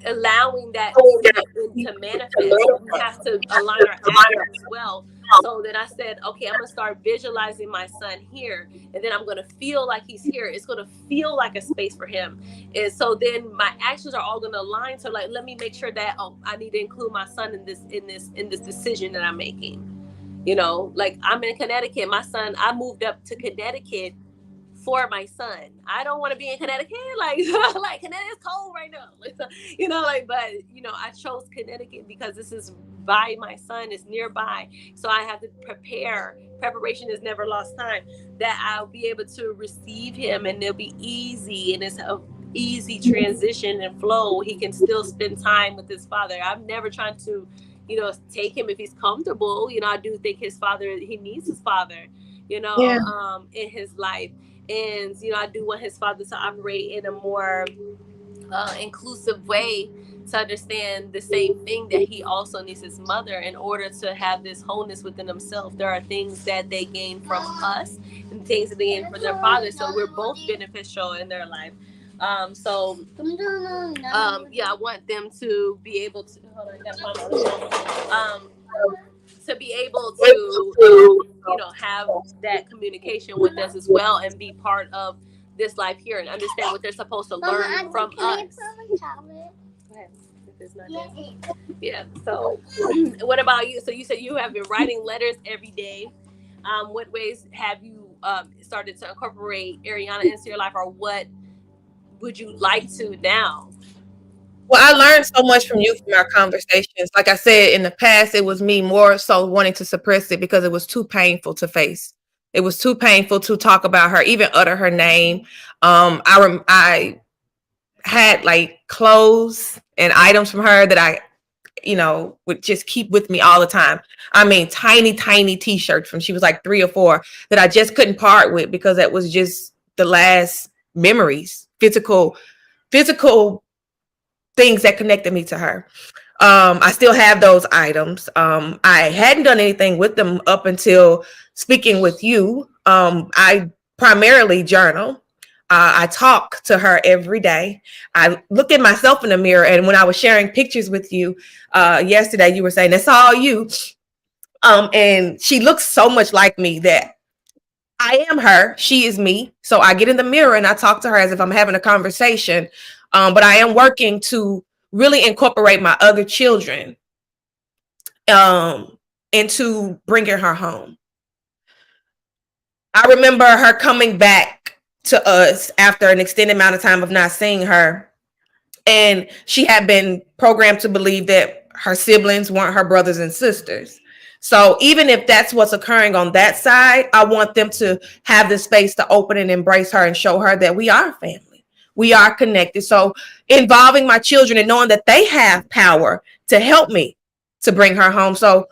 allowing that to manifest. So we have to align our actions as well. So then I said, okay, I'm gonna start visualizing my son here, and then I'm gonna feel like he's here. It's gonna feel like a space for him, and so then my actions are all gonna align. So like, let me make sure that I need to include my son in this decision that I'm making. Like I'm in Connecticut. My son, I moved up to Connecticut for my son. I don't want to be in Connecticut. Like, like Connecticut's cold right now. But I chose Connecticut because this is by my son. It's nearby. So I have to prepare. Preparation is never lost time. That I'll be able to receive him, and it'll be easy, and it's a easy transition and flow. He can still spend time with his father. I'm never trying to, take him if he's comfortable. I do think he needs his father, in his life. And, I do want his father to operate in a more inclusive way, to understand the same thing, that he also needs his mother in order to have this wholeness within himself. There are things that they gain from us and things that they gain from their father. So we're both beneficial in their life. I want them to be able to, hold on, I gotta find my to be able to, have that communication with us as well, and be part of this life here, and understand what they're supposed to learn from us. Yeah. So, what about you? So you said you have been writing letters every day. What ways have you started to incorporate Ariana into your life, or what would you like to now? Well, I learned so much from you from our conversations. Like I said, in the past, it was me more so wanting to suppress it because it was too painful to face. It was too painful to talk about her, even utter her name. I had like clothes and items from her that I, would just keep with me all the time. I mean, tiny, tiny T-shirts from she was like 3 or 4 that I just couldn't part with because that was just the last memories, physical things that connected me to her. I still have those items. I hadn't done anything with them up until speaking with you. I primarily journal. I talk to her every day. I look at myself in the mirror, and when I was sharing pictures with you yesterday, you were saying that's all you. And she looks so much like me that I am her. She is me. So I get in the mirror and I talk to her as if I'm having a conversation. But I am working to really incorporate my other children into bringing her home. I remember her coming back to us after an extended amount of time of not seeing her. And she had been programmed to believe that her siblings weren't her brothers and sisters. So even if that's what's occurring on that side, I want them to have the space to open and embrace her and show her that we are family. We are connected. So involving my children and knowing that they have power to help me to bring her home. So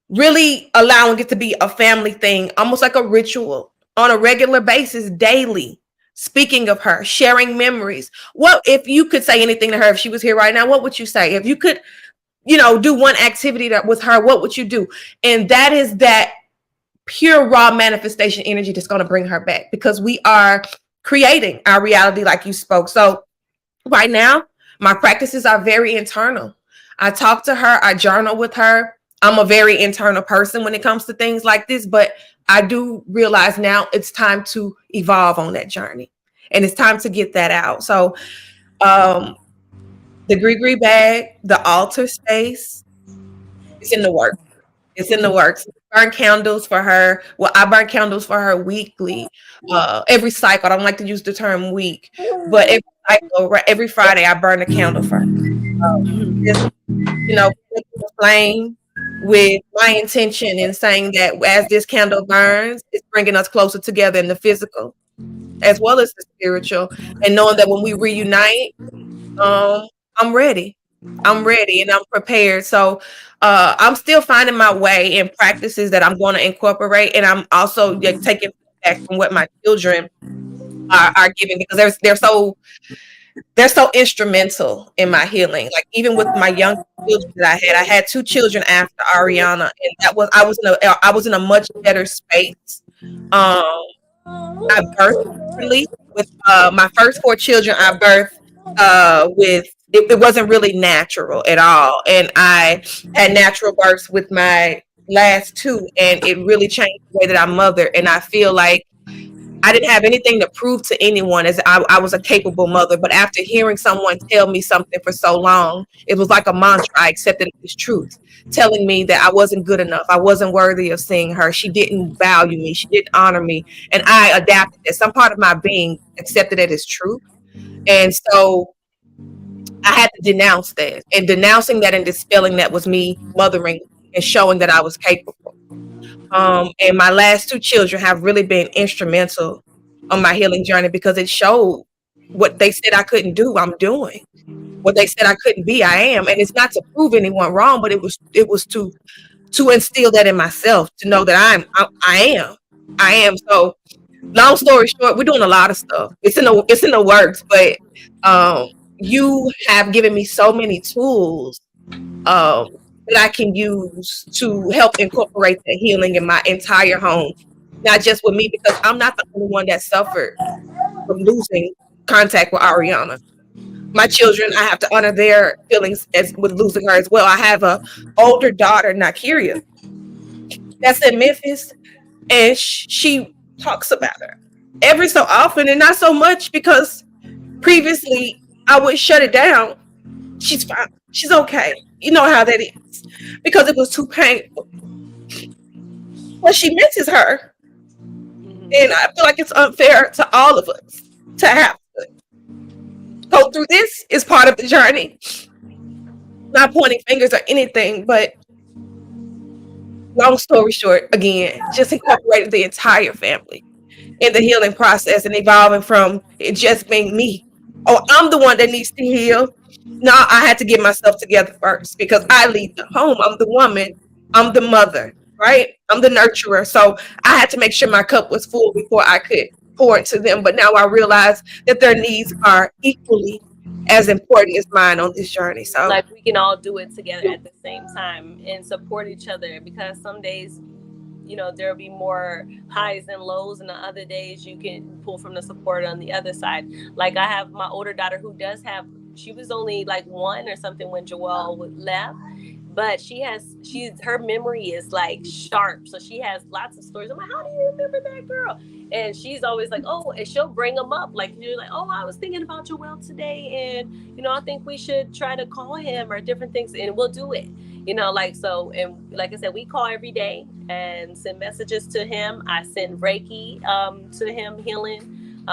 really allowing it to be a family thing, almost like a ritual on a regular basis, daily, speaking of her, sharing memories. What if you could say anything to her if she was here right now? What would you say? If you could, do one activity that with her, what would you do? And that is that pure raw manifestation energy that's going to bring her back, because we are creating our reality like you spoke. So right now, my practices are very internal. I talk to her, I journal with her. I'm a very internal person when it comes to things like this, but I do realize now it's time to evolve on that journey. And it's time to get that out. So um the Gree bag, the altar space, it's in the works. It's in the works. Burn candles for her. Well, I burn candles for her weekly. Every cycle. I don't like to use the term week, but every cycle, every Friday, I burn a candle for her. Just, making a flame with my intention in saying that as this candle burns, it's bringing us closer together in the physical as well as the spiritual, and knowing that when we reunite, um, I'm ready. I'm ready and I'm prepared. So I'm still finding my way in practices that I'm going to incorporate, and I'm also taking feedback from what my children are giving, because they're so instrumental in my healing. Like even with my young children that I had two children after Ariana, and I was in a much better space. Um, I birthed differently with my first four children. I birthed with it wasn't really natural at all, and I had natural births with my last two, and it really changed the way that I mother. And I feel like I didn't have anything to prove to anyone as I was a capable mother. But after hearing someone tell me something for so long, it was like a mantra. I accepted it as truth, telling me that I wasn't good enough. I wasn't worthy of seeing her. She didn't value me. She didn't honor me. And I adapted it. Some part of my being accepted it as truth. And so I had to denounce that. And denouncing that and dispelling that was me mothering and showing that I was capable. And my last two children have really been instrumental on my healing journey, because it showed what they said I couldn't do, I'm doing. What they said I couldn't be, I am. And it's not to prove anyone wrong, but it was to instill that in myself, to know that I am. I am. So long story short, we're doing a lot of stuff. It's in the works, but you have given me so many tools um, that I can use to help incorporate the healing in my entire home, not just with me, because I'm not the only one that suffered from losing contact with Ariana. My children, I have to honor their feelings as with losing her as well. I have a older daughter, Nakiria, that's in Memphis, and she talks about her every so often, and not so much because previously I would shut it down. She's fine. She's okay. You know how that is, because it was too painful. But she misses her. And I feel like it's unfair to all of us to have to go through this. Is part of the journey. Not pointing fingers or anything, but long story short, again, just incorporating the entire family in the healing process and evolving from it just being me. Oh, I'm the one that needs to heal. No, I had to get myself together first, because I lead the home. I'm the woman. I'm the mother, right? I'm the nurturer. So I had to make sure my cup was full before I could pour into them. But now I realize that their needs are equally as important as mine on this journey. So Like we can all do it together at the same time and support each other, because some days, there'll be more highs and lows, and the other days you can pull from the support on the other side. Like I have my older daughter who does have, she was only like one or something when Joelle left, but she's her memory is like sharp, so she has lots of stories. I'm like, how do you remember that girl? And she's always like, oh, and she'll bring them up, like you're like, oh, I was thinking about Joelle today, and I think we should try to call him or different things, and we'll do it. Like so, and like I said, we call every day and send messages to him. I send Reiki to him, healing.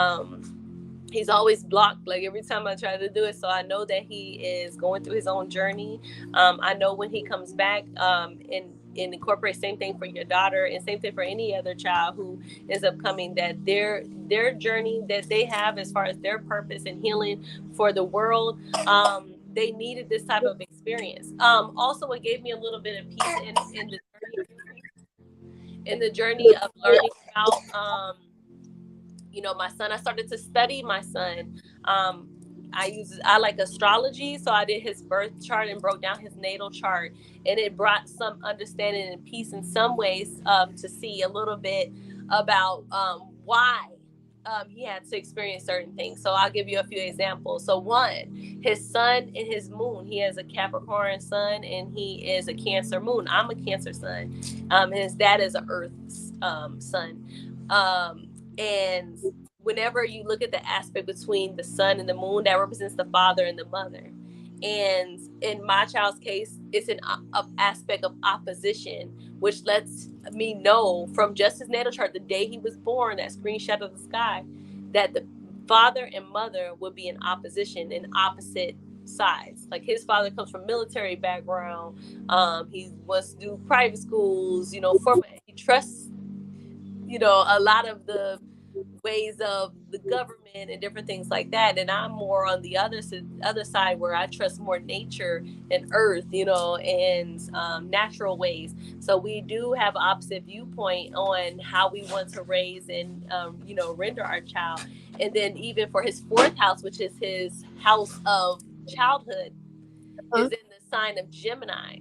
He's always blocked, like every time I try to do it, so I know that he is going through his own journey. I know when he comes back, and incorporate, same thing for your daughter and same thing for any other child who is upcoming, that their journey that they have as far as their purpose and healing for the world, they needed this type of experience. Also, it gave me a little bit of peace in the journey of learning about my son. I started to study my son. I like astrology, so I did his birth chart and broke down his natal chart, and it brought some understanding and peace in some ways, to see a little bit about why he had to experience certain things. So I'll give you a few examples. So one, his sun and his moon. He has a Capricorn sun and he is a Cancer moon. I'm a Cancer sun. His dad is a Earth sun. And whenever you look at the aspect between the sun and the moon, that represents the father and the mother. And in my child's case, it's an aspect of opposition, which lets me know from just his natal chart, the day he was born, that screenshot of the sky, that the father and mother would be in opposition, in opposite sides. Like his father comes from military background. He wants to do private schools. He trusts a lot of the ways of the government and different things like that. And I'm more on the other side, where I trust more nature and earth, and natural ways. So we do have opposite viewpoint on how we want to raise and render our child. And then even for his fourth house, which is his house of childhood, is in the sign of Gemini.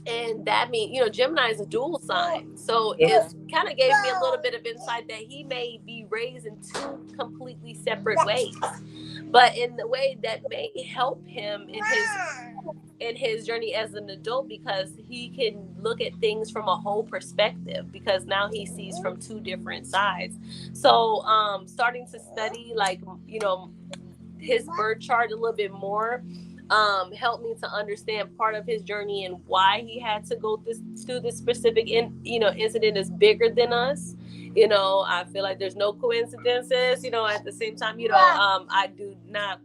And that means, Gemini is a dual sign. So it kind of gave me a little bit of insight that he may be raised in two completely separate ways, but in the way that may help him in his journey as an adult, because he can look at things from a whole perspective, because now he sees from two different sides. So starting to study, like, his birth chart a little bit more helped me to understand part of his journey and why he had to go through this specific incident is bigger than us. I feel like there's no coincidences. At the same time, I do not.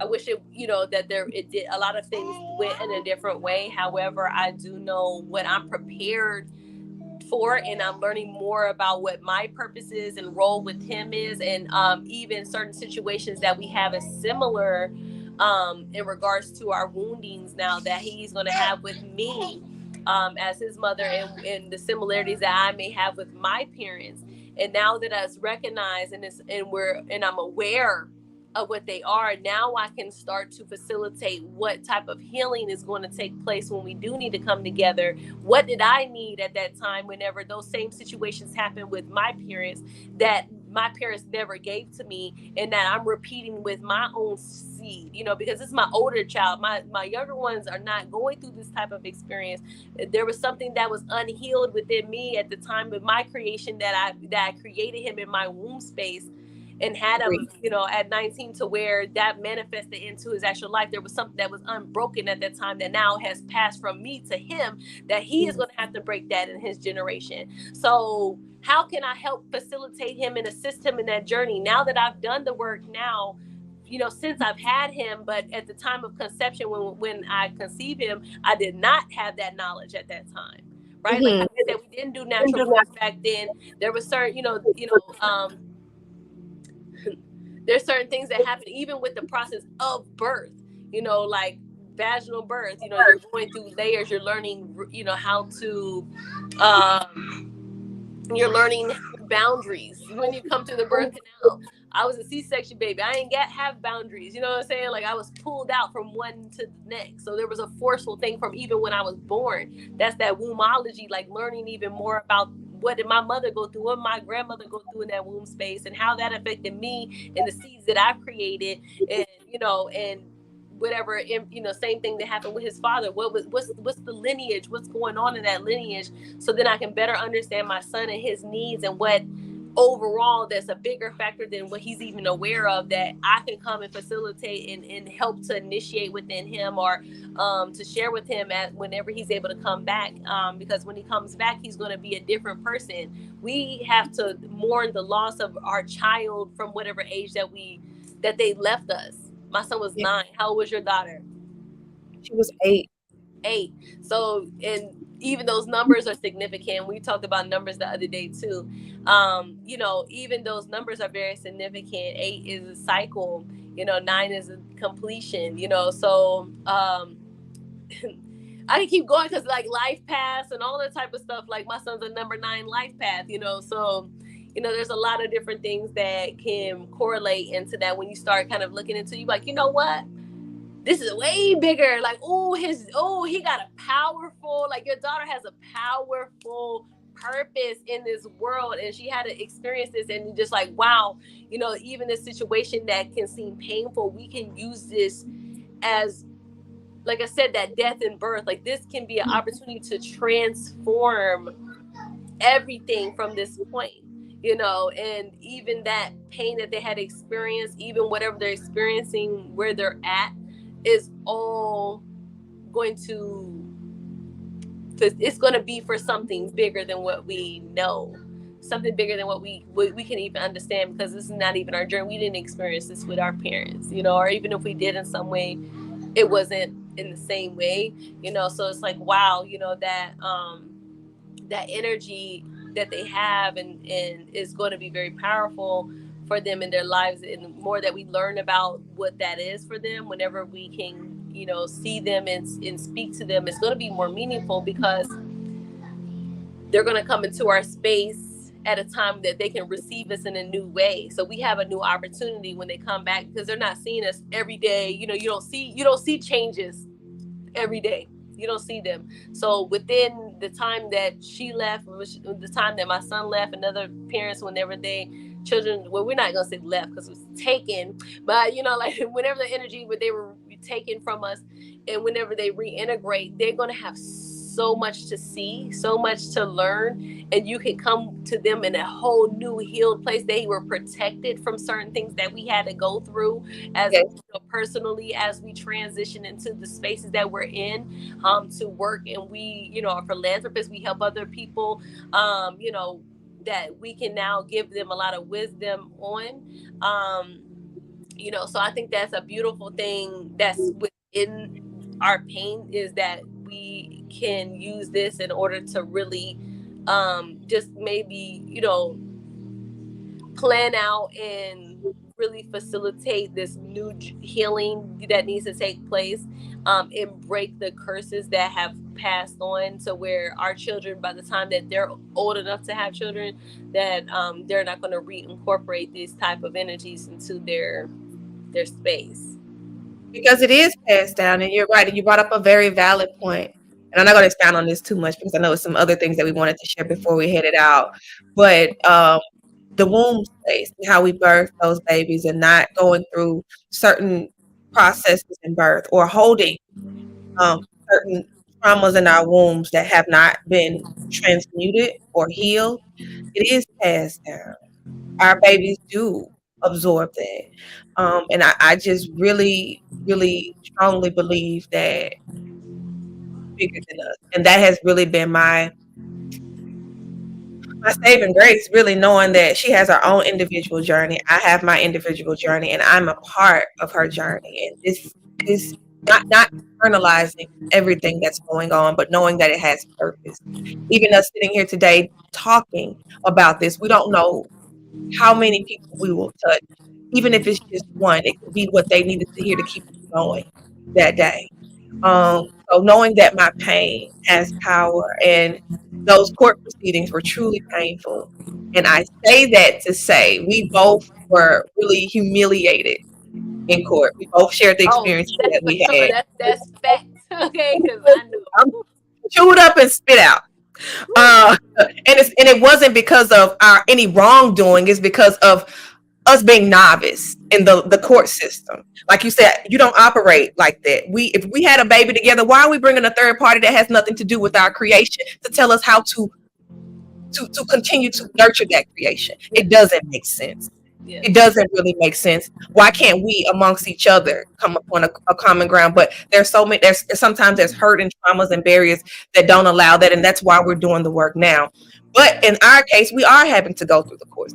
I wish that it did a lot of things went in a different way. However, I do know what I'm prepared for, and I'm learning more about what my purpose is and role with him is, and even certain situations that we have as similar in regards to our woundings now that he's going to have with me as his mother, and the similarities that I may have with my parents. And now that it's recognized and I'm aware of what they are, now I can start to facilitate what type of healing is going to take place when we do need to come together. What did I need at that time whenever those same situations happened with my parents that my parents never gave to me, and that I'm repeating with my own seed, because it's my older child. My younger ones are not going through this type of experience. There was something that was unhealed within me at the time of my creation, that I created him in my womb space and had him, at 19, to where that manifested into his actual life. There was something that was unbroken at that time that now has passed from me to him, that he is going to have to break that in his generation. So how can I help facilitate him and assist him in that journey now that I've done the work now, since I've had him? But at the time of conception, when I conceived him, I did not have that knowledge at that time. Right? Like I said, we didn't do natural birth back then. There was certain, there's certain things that happen even with the process of birth, like vaginal birth. You're going through layers. You're learning, how to, you're learning boundaries when you come through the birth canal. I was a C-section baby. I ain't have boundaries. You know what I'm saying? Like I was pulled out from one to the next. So there was a forceful thing from even when I was born. That's that wombology, like learning even more about what did my mother go through, what did my grandmother go through in that womb space, and how that affected me and the seeds that I've created, and and whatever, same thing that happened with his father. What's the lineage? What's going on in that lineage? So then I can better understand my son and his needs, and what overall that's a bigger factor than what he's even aware of, that I can come and facilitate and help to initiate within him, or to share with him at whenever he's able to come back, because when he comes back, he's going to be a different person. We have to mourn the loss of our child from whatever age that they left us. My son was 9. How old was your daughter? She was 8. 8. So, and even those numbers are significant. We talked about numbers the other day too. Even those numbers are very significant. 8 is a cycle. 9 is a completion. So I can keep going, because like life path and all that type of stuff. Like my son's a number 9 life path. So there's a lot of different things that can correlate into that when you start kind of looking into. You like, what? This is way bigger. Like, he got a powerful, like your daughter has a powerful purpose in this world, and she had to experience this, and just like, wow, even this situation that can seem painful, we can use this as like I said, that death and birth, like this can be an opportunity to transform everything from this point, you know. And even that pain that they had experienced, even whatever they're experiencing where they're at, is all going to, it's going to be for something bigger than what we know, something bigger than what we can even understand, because this is not even our journey. We didn't experience this with our parents, you know, or even if we did in some way, it wasn't in the same way, you know. So it's like, wow, you know, that that energy that they have, and is going to be very powerful for them in their lives. And the more that we learn about what that is for them, whenever we can, you know, see them and speak to them, it's going to be more meaningful, because they're going to come into our space at a time that they can receive us in a new way. So we have a new opportunity when they come back, because they're not seeing us every day. You know, you don't see changes every day. You don't see them. So within the time that she left, the time that my son left, and other parents, whenever they children, well, we're not gonna say left because it was taken, but you know, like whenever the energy where they were taken from us, and whenever they reintegrate, they're gonna have so much to see, so much to learn, and you can come to them in a whole new healed place. They were protected from certain things that we had to go through as, Yes. you know, personally, as we transition into the spaces that we're in, to work. And we, you know, are philanthropists. We help other people, you know, that we can now give them a lot of wisdom on, you know. So I think that's a beautiful thing that's within our pain, is that we can use this in order to really, just maybe, you know, plan out and really facilitate this new healing that needs to take place, and break the curses that have passed on, to where our children, by the time that they're old enough to have children, that they're not going to reincorporate these type of energies into their space. Because it is passed down, and you're right. And you brought up a very valid point. And I'm not going to expound on this too much because I know it's some other things that we wanted to share before we headed out. But the womb space and how we birth those babies, and not going through certain processes in birth, or holding certain traumas in our wombs that have not been transmuted or healed, it is passed down. Our babies do absorb that. And I just really, really strongly believe that bigger than us. And that has really been my saving grace, really knowing that she has her own individual journey. I have my individual journey, and I'm a part of her journey. And this not internalizing everything that's going on, but knowing that it has purpose. Even us sitting here today talking about this, we don't know how many people we will touch. Even if it's just one, it could be what they needed to hear to keep going that day. So knowing that my pain has power, and those court proceedings were truly painful. And I say that to say we both were really humiliated in court. We both shared the Oh, experiences that's that for we sure. had. That's fact. Okay, because I I'm know. chewed up and spit out. And it wasn't because of our any wrongdoing. It's because of us being novice in the court system. Like you said, you don't operate like that. If we had a baby together, why are we bringing a third party that has nothing to do with our creation to tell us how to continue to nurture that creation? Yeah, It doesn't make sense. yeah, It doesn't really make sense. Why can't we amongst each other come upon a common ground? But there's so many, there's sometimes there's hurt and traumas and barriers that don't allow that. And that's why we're doing the work now. But in our case, we are having to go through the course.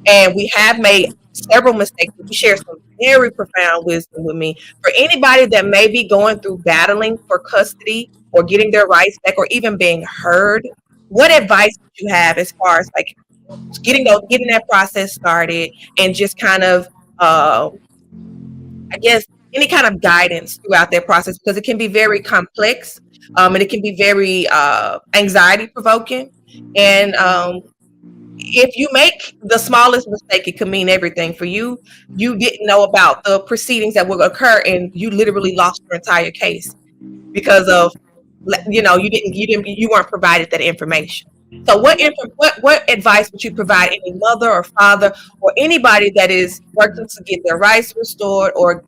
And we have made several mistakes. You share some very profound wisdom with me. For anybody that may be going through battling for custody or getting their rights back or even being heard, what advice would you have as far as like getting that process started, and just kind of I guess any kind of guidance throughout that process, because it can be very complex, and it can be very anxiety provoking, and if you make the smallest mistake, it could mean everything for you. You didn't know about the proceedings that will occur, and you literally lost your entire case because of, you weren't provided that information. So what advice would you provide any mother or father or anybody that is working to get their rights restored or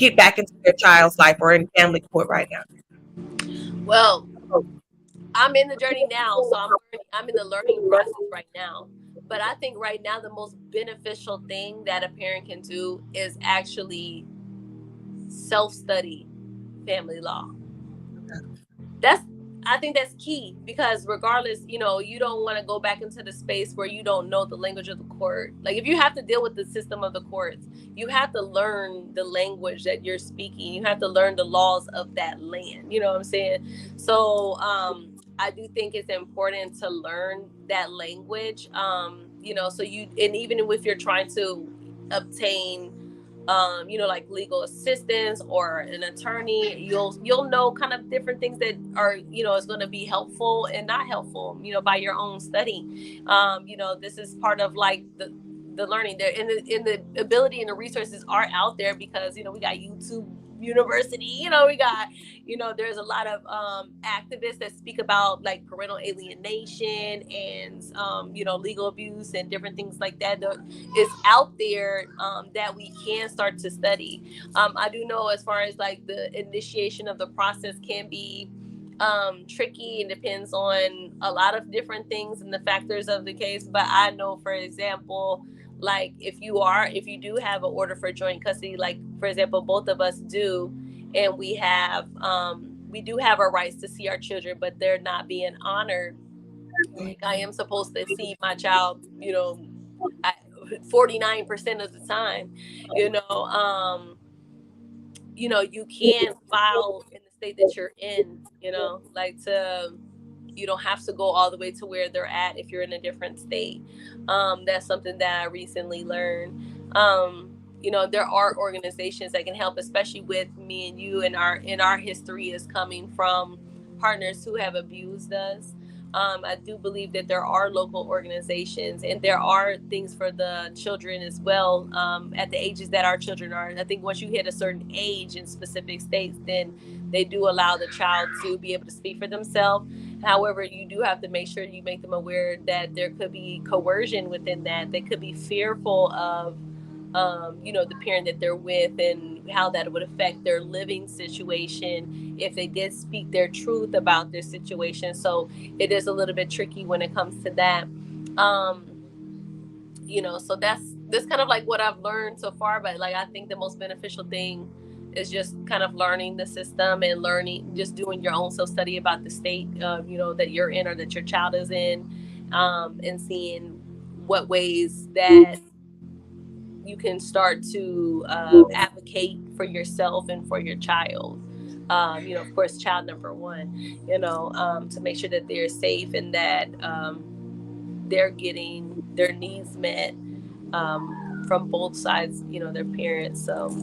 get back into their child's life or in family court right Well, now? I'm in the journey now, so I'm in the learning process right now. But I think right now the most beneficial thing that a parent can do is actually self study family law. That's I think that's key because regardless, you don't want to go back into the space where you don't know the language of the court. Like if you have to deal with the system of the courts, you have to learn the language that you're speaking. You have to learn the laws of that land. You know what I'm saying? So I do think it's important to learn that language. So and even if you're trying to obtain like legal assistance or an attorney, you'll know kind of different things that are, is going to be helpful and not helpful, by your own study. This is part of like the learning there, and the ability and the resources are out there because we got YouTube University, we got, there's a lot of activists that speak about like parental alienation and legal abuse and different things like that is out there, that we can start to study. I do know as far as like the initiation of the process can be tricky and depends on a lot of different things and the factors of the case. But I know, for example, like if you do have an order for joint custody, like for example, both of us do, and we do have our rights to see our children, but they're not being honored. Like I am supposed to see my child, 49% of the time, you know. You can file in the state that you're in, like you don't have to go all the way to where they're at if you're in a different state. That's something that I recently learned. There are organizations that can help, especially with me and you, and our history is coming from partners who have abused us. I do believe that there are local organizations and there are things for the children as well, at the ages that our children are. I think once you hit a certain age in specific states, then they do allow the child to be able to speak for themselves. However, you do have to make sure you make them aware that there could be coercion within that. They could be fearful of the parent that they're with and how that would affect their living situation if they did speak their truth about their situation. So it is a little bit tricky when it comes to that. So that's kind of like what I've learned so far. But like I think the most beneficial thing is just kind of learning the system and learning, just doing your own self study about the state, that you're in or that your child is in, and seeing what ways that you can start to advocate for yourself and for your child. Of course, child number one, to make sure that they're safe and that they're getting their needs met, from both sides, their parents. So,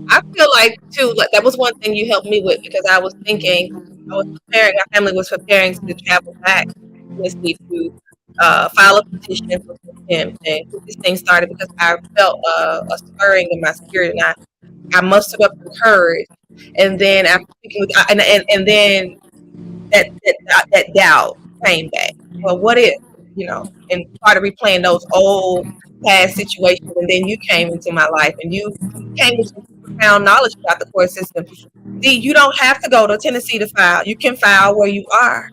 I feel like too, like that was one thing you helped me with because I was thinking, I was preparing, our family was preparing to travel back to Tennessee to file a petition for contempt and get this thing started because I felt a stirring in my spirit and I mustered up the courage. And then after speaking with, and then that doubt came back. Well, what if, and started replaying those old past situations. And then you came into my life and you came with some profound knowledge about the court system. See, you don't have to go to Tennessee to file. You can file where you are.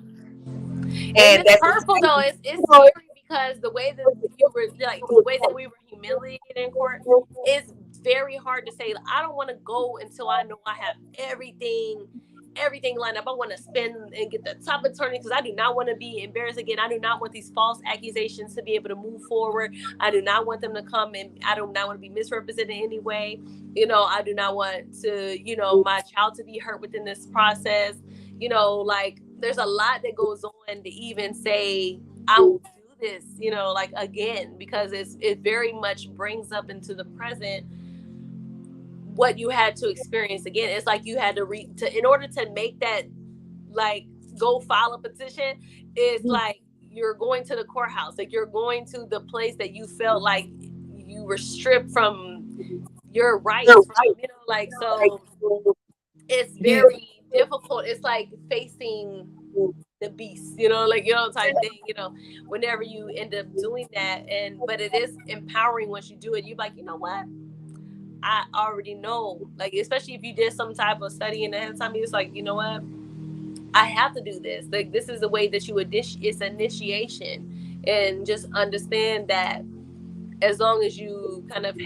and And it's that's hurtful though. It's scary because the way that you were like the way that we were humiliated in court is very hard to say. I don't want to go until I know I have everything lined up. I want to spend and get the top attorney because I do not want to be embarrassed again. I do not want these false accusations to be able to move forward. I do not want them to come and I do not want to be misrepresented in any way. I do not want to, my child to be hurt within this process. Like there's a lot that goes on to even say I will do this, like again, because it very much brings up into the present what you had to experience again. It's like you had to in order to make that, like, go file a petition. It's like you're going to the courthouse, like you're going to the place that you felt like you were stripped from your rights from, like, so it's yeah. very difficult. It's like facing the beast, like, type thing, whenever you end up doing that. But it is empowering once you do it. You're like, you know what? I already know, like, especially if you did some type of study and ahead of time, it's like, you know what, I have to do this. Like, this is the way that you it's initiation. And just understand that as long as you kind of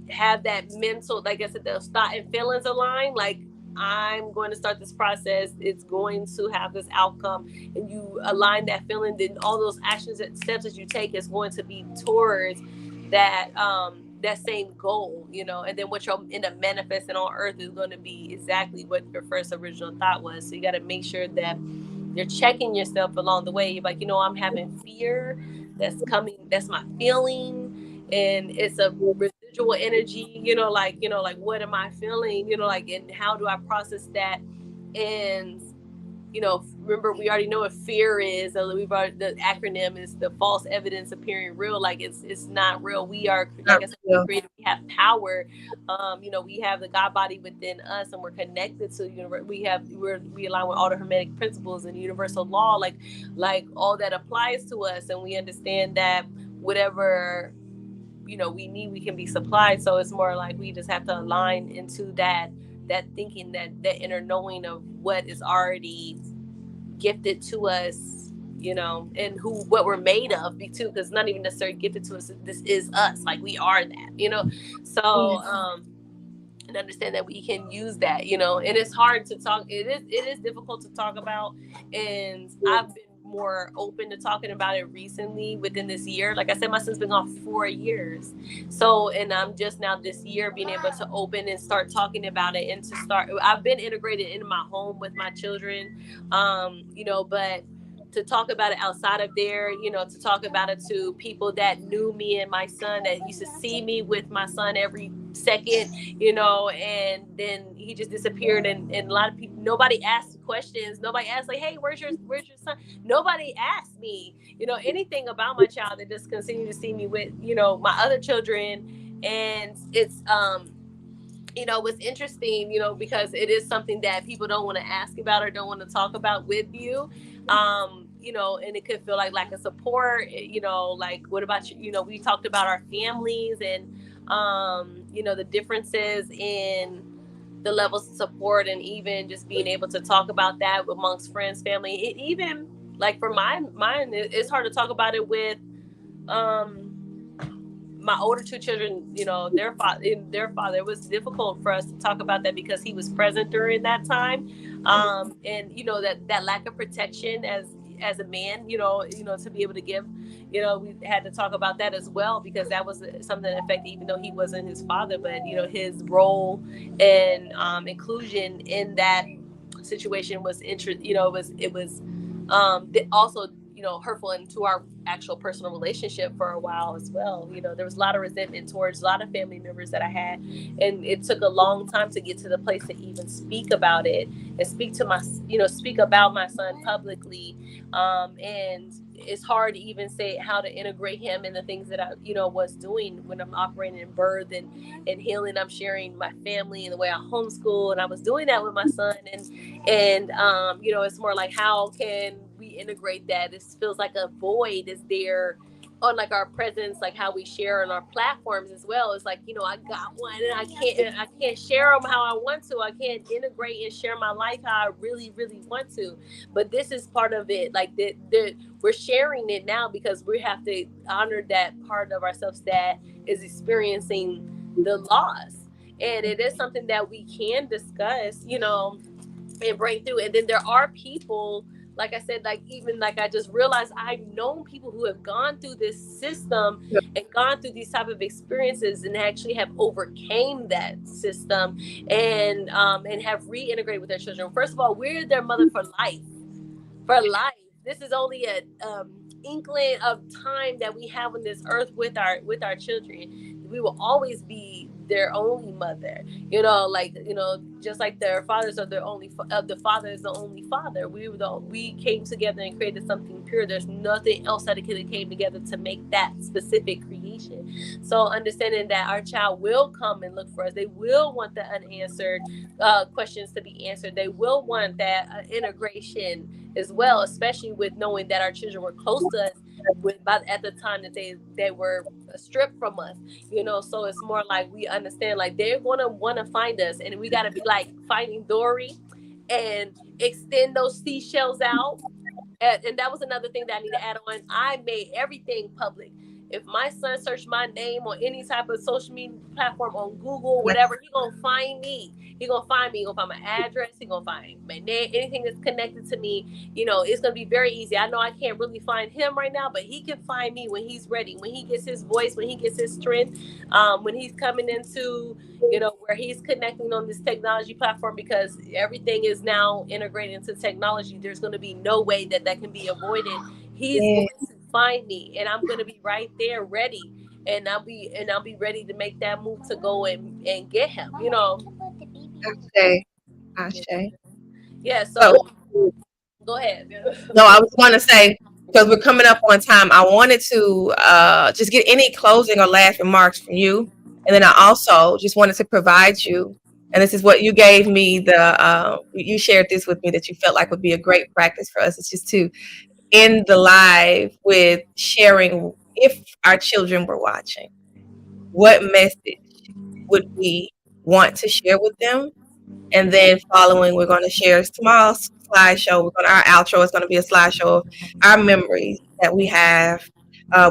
have that mental, like I said, those thought and feelings aligned, like, I'm going to start this process, it's going to have this outcome, and you align that feeling, then all those actions and steps that you take is going to be towards that same goal, and then what you'll end up manifesting on earth is going to be exactly what your first original thought was. So you got to make sure that you're checking yourself along the way. You're like, I'm having fear that's coming, that's my feeling, and it's a residual energy, like what am I feeling, like, and how do I process that? And remember, we already know what fear is. We've already, the acronym is the false evidence appearing real. Like, it's not real. We are, like Not I said, real. created. We have power. We have the God body within us, and we're connected to the universe. We align with all the hermetic principles and universal law. Like all that applies to us, and we understand that whatever we need, we can be supplied. So it's more like we just have to align into that thinking, that inner knowing of what is already gifted to us, and what we're made of, be too, because not even necessarily gifted to us, this is us, like we are that, so Yeah. and understand that we can use that, and it's hard to talk, it is difficult to talk about, and I've been more open to talking about it recently within this year. Like I said, my son's been gone 4 years, so, and I'm just now this year being able to open and start talking about it, and to start, I've been integrated into my home with my children, but to talk about it outside of there, to talk about it to people that knew me and my son, that used to see me with my son every second, and then he just disappeared, and a lot of people, nobody asked questions, nobody asked, like, hey, where's your son? Nobody asked me, anything about my child. They just continue to see me with, my other children. And it's what's interesting, because it is something that people don't want to ask about or don't want to talk about with you. And it could feel like lack of support, like, what about you? We talked about our families, and the differences in the levels of support, and even just being able to talk about that amongst friends, family. It even, like, for mine, it's hard to talk about it with my older two children, their father. It was difficult for us to talk about that because he was present during that time, and that lack of protection as a man, to be able to give, we had to talk about that as well, because that was something that affected, even though he wasn't his father, but his role and inclusion in that situation was it was also hurtful into our actual personal relationship for a while as well. There was a lot of resentment towards a lot of family members that I had, and it took a long time to get to the place to even speak about it and speak about my son publicly. And it's hard to even say how to integrate him in the things that I was doing when I'm operating in birth and healing. I'm sharing my family and the way I homeschool, and I was doing that with my son. And it's more like, how can we integrate that? This feels like a void is there on, like, our presence, like how we share on our platforms as well. It's like, I got one, and I can't share them how I want to. I can't integrate and share my life how I really, really want to. But this is part of it. Like, we're sharing it now because we have to honor that part of ourselves that is experiencing the loss. And it is something that we can discuss, and break through. And then there are people, like I said, like, even like, I just realized I've known people who have gone through this system and gone through these type of experiences, and actually have overcame that system, and have reintegrated with their children. First of all, we're their mother for life. For life. This is only a inkling of time that we have on this earth with our children. We will always be their only mother. Like, just like their fathers are their only the father is the only father. We came together and created something pure. There's nothing else that could have came together to make that specific creation. So understanding that our child will come and look for us. They will want the unanswered questions to be answered. They will want that integration as well, especially with knowing that our children were close to us with by at the time that they were stripped from us, you know. So it's more like we understand like they're gonna want to find us, and we got to be like finding Dory and extend those seashells out. And that was another thing that I need to add on. I made everything public. If my son searched my name on any type of social media platform, on Google, whatever, he gonna find me. He gonna find me. He gonna find my address. He gonna find my name. Anything that's connected to me, you know, it's gonna be very easy. I know I can't really find him right now, but he can find me when he's ready. When he gets his voice, when he gets his strength, when he's coming into, you know, where he's connecting on this technology platform, because everything is now integrated into technology. There's going to be no way that that can be avoided. He's Yeah. going to find me, and I'm going to be right there ready, and I'll be ready to make that move to go and get him, you know. Ashe. Ashe. Yeah, So, so go ahead. no, I was going to say, because we're coming up on time, I wanted to just get any closing or last remarks from you. And then I also just wanted to provide you, and this is what you gave me, you shared this with me that you felt like would be a great practice for us. It's just to end the live with sharing, if our children were watching, what message would we want to share with them? And then following, we're going to share tomorrow's slideshow. Our outro is going to be a slideshow of our memories that we have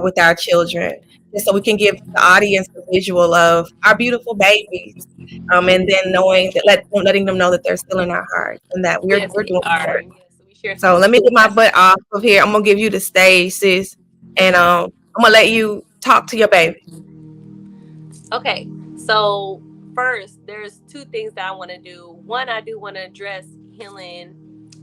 with our children, just so we can give the audience a visual of our beautiful babies. And then knowing that, letting them know that they're still in our hearts and that Yes, we're we doing the are. work. Yes, we share some So let me truth. get my butt off of here. I'm gonna give you the stage, sis, and I'm gonna let you talk to your baby. Okay, so first, there's two things that I want to do. One, I do want to address healing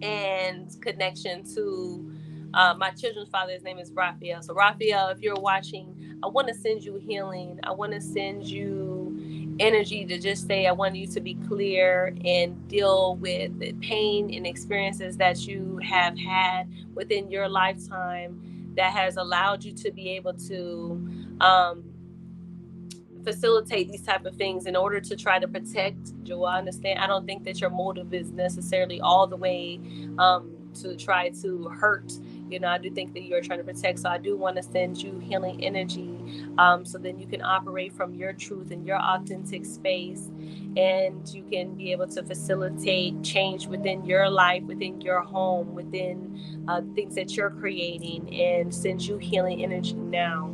and connection to my children's father. His name is Raphael. So, Raphael, if you're watching, I want to send you healing. I want to send you energy to just say, I want you to be clear and deal with the pain and experiences that you have had within your lifetime that has allowed you to be able to. Facilitate these type of things in order to try to protect Joel. I understand. I don't think that your motive is necessarily all the way to try to hurt. You know, I do think that you're trying to protect. So I do want to send you healing energy, so then you can operate from your truth and your authentic space, and you can be able to facilitate change within your life, within your home, within things that you're creating, and send you healing energy now.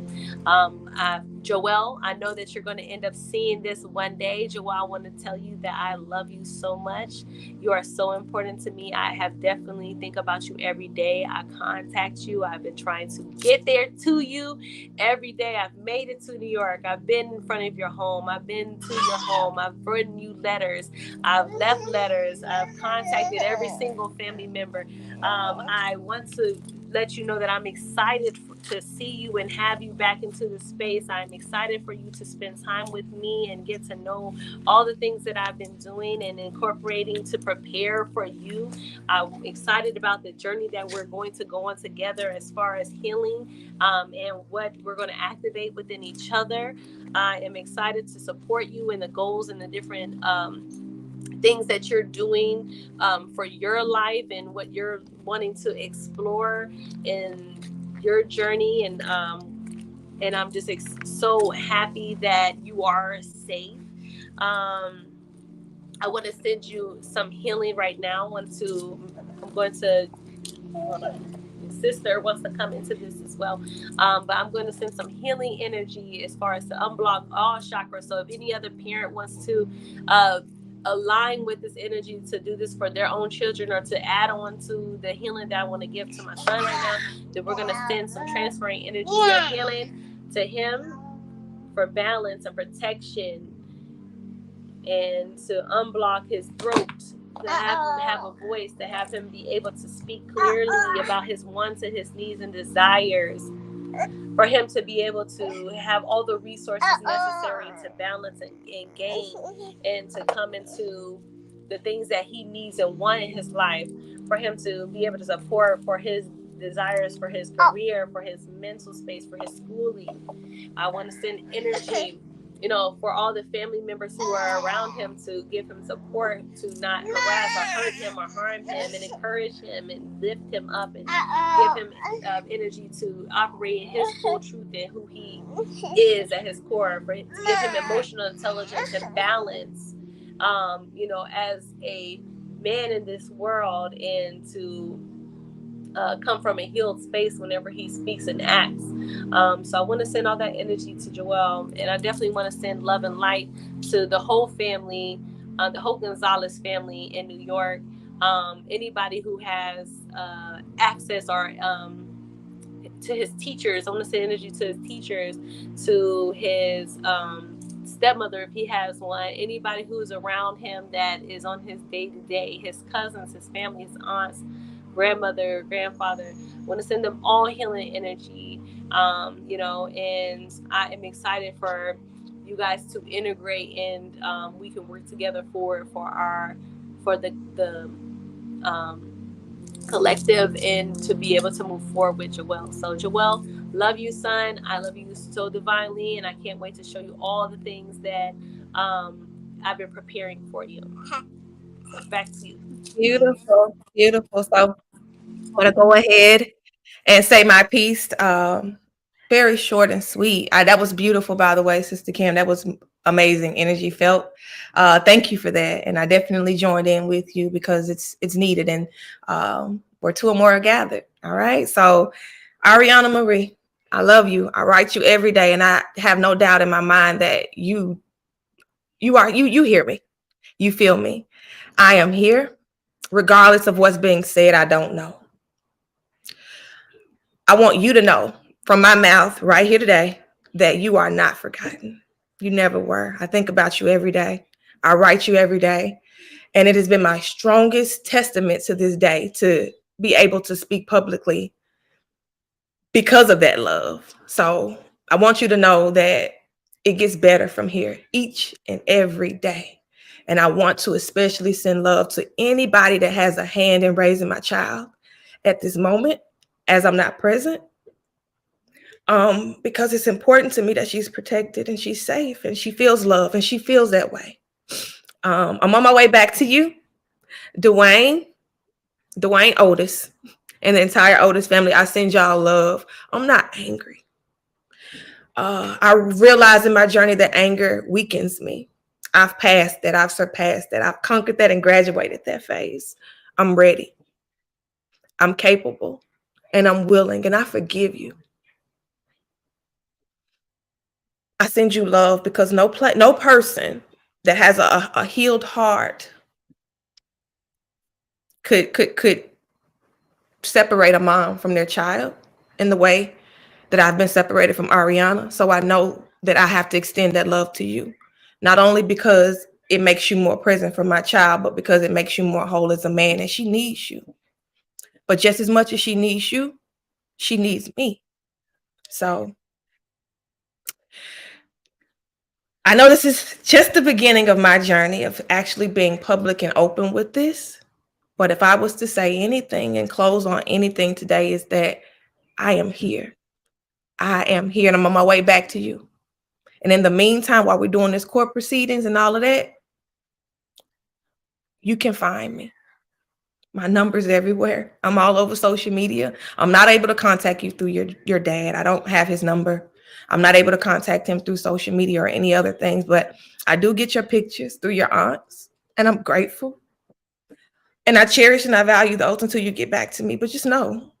Joelle, I know that you're going to end up seeing this one day. Joelle, I want to tell you that I love you so much. You are so important to me. I have definitely think about you every day. I contact you. I've been trying to get there to you every day. I've made it to New York. I've been in front of your home. I've been to your home. I've written you letters. I've left letters. I've contacted every single family member. I want to let you know that I'm excited to see you and have you back into the space. I'm excited for you to spend time with me and get to know all the things that I've been doing and incorporating to prepare for you. I'm excited about the journey that we're going to go on together as far as healing, and what we're going to activate within each other. I am excited to support you in the goals and the different things that you're doing for your life and what you're wanting to explore in your journey. And I'm just so happy that you are safe. um, I want to send you some healing right now. I'm going to hold on. Sister wants to come into this as well. But I'm going to send some healing energy as far as to unblock all chakras. So if any other parent wants to uh, align with this energy to do this for their own children, or to add on to the healing that I want to give to my son right now, then we're going to send some transferring energy of healing to him for balance and protection, and to unblock his throat, to have him have a voice, to have him be able to speak clearly about his wants and his needs and desires, for him to be able to have all the resources necessary to balance and gain, and to come into the things that he needs and want in his life, for him to be able to support for his desires, for his career, for his mental space, for his schooling. I want to send energy for all the family members who are around him to give him support, to not harass or hurt him or harm him, and encourage him and lift him up and give him energy to operate in his full truth and who he is at his core, to give him emotional intelligence and balance, as a man in this world, and to come from a healed space whenever he speaks and acts. So I want to send all that energy to Joel, and I definitely want to send love and light to the whole family, the whole Gonzalez family in New York. Anybody who has access or to his teachers. I want to send energy to his teachers, to his stepmother if he has one. Anybody who's around him that is on his day to day, his cousins, his family, his aunts, grandmother, grandfather. I want to send them all healing energy. And I am excited for you guys to integrate, and we can work together for the collective, and to be able to move forward with Joel. So Joel, love you, son. I love you so divinely, and I can't wait to show you all the things that I've been preparing for you. So back to you. Beautiful, beautiful. So I'm gonna go ahead and say my piece. Very short and sweet. That was beautiful, by the way, Sister Kim. That was amazing energy felt. Thank you for that, and I definitely joined in with you because it's needed, and where two or more are gathered. All right. So, Ariana Marie, I love you. I write you every day, and I have no doubt in my mind that you hear me, you feel me. I am here, regardless of what's being said. I don't know. I want you to know from my mouth right here today that you are not forgotten. You never were. I think about you every day. I write you every day. And it has been my strongest testament to this day to be able to speak publicly because of that love. So I want you to know that it gets better from here each and every day. And I want to especially send love to anybody that has a hand in raising my child at this moment, as I'm not present, because it's important to me that she's protected and she's safe and she feels love and she feels that way. I'm on my way back to you, Dwayne, Dwayne Otis, and the entire Otis family. I send y'all love. I'm not angry. I realize in my journey that anger weakens me. I've passed that. I've surpassed that. I've conquered that and graduated that phase. I'm ready. I'm capable, and I'm willing, and I forgive you. I send you love because no person that has a healed heart could separate a mom from their child in the way that I've been separated from Ariana. So I know that I have to extend that love to you, not only because it makes you more present for my child, but because it makes you more whole as a man, and she needs you. But just as much as she needs you, she needs me. So I know this is just the beginning of my journey of actually being public and open with this. But if I was to say anything and close on anything today, is that I am here. I am here, and I'm on my way back to you. And in the meantime, while we're doing this court proceedings and all of that, you can find me. My number's everywhere. I'm all over social media. I'm not able to contact you through your dad. I don't have his number. I'm not able to contact him through social media or any other things, but I do get your pictures through your aunts, and I'm grateful. And I cherish and I value those until you get back to me. But just know,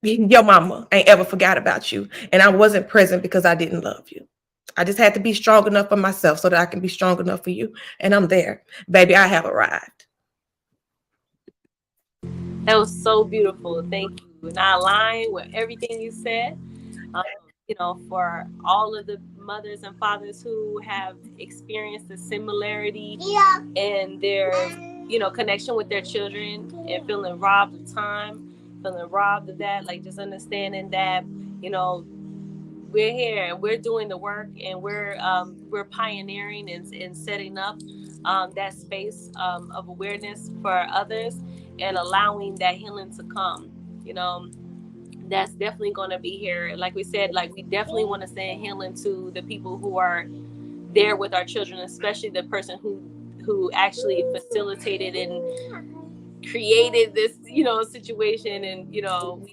your mama ain't ever forgot about you. And I wasn't present because I didn't love you. I just had to be strong enough for myself so that I can be strong enough for you. And I'm there. Baby, I have arrived. That was so beautiful. Thank you. And I align with everything you said. Um, for all of the mothers and fathers who have experienced the similarity in their, connection with their children, and feeling robbed of time, feeling robbed of that, like just understanding that, we're here and we're doing the work, and we're pioneering and setting up that space of awareness for others, and allowing that healing to come. You know, that's definitely going to be here. Like we said, like we definitely want to send healing to the people who are there with our children, especially the person who actually facilitated and created this, situation. And we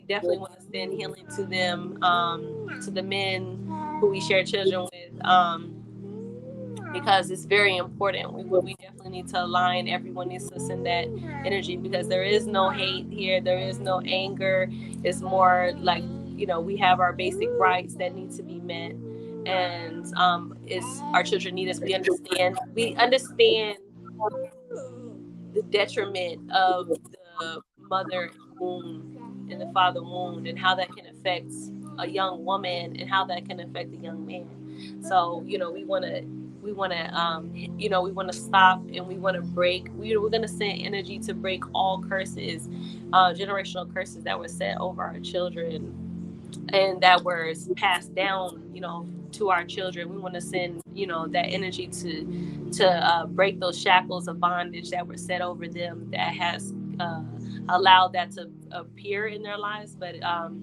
definitely want to send healing to them, to the men who we share children with, because it's very important. We definitely need to align. Everyone needs to send that energy, because there is no hate here, there is no anger. It's more like, we have our basic rights that need to be met. And it's our children need us. We understand the detriment of the mother wound and the father wound, and how that can affect a young woman, and how that can affect a young man. So we want to stop, and we want to break. We're going to send energy to break all curses, generational curses that were set over our children, and that were passed down, to our children. We want to send, that energy to break those shackles of bondage that were set over them, that has allowed that to appear in their lives, but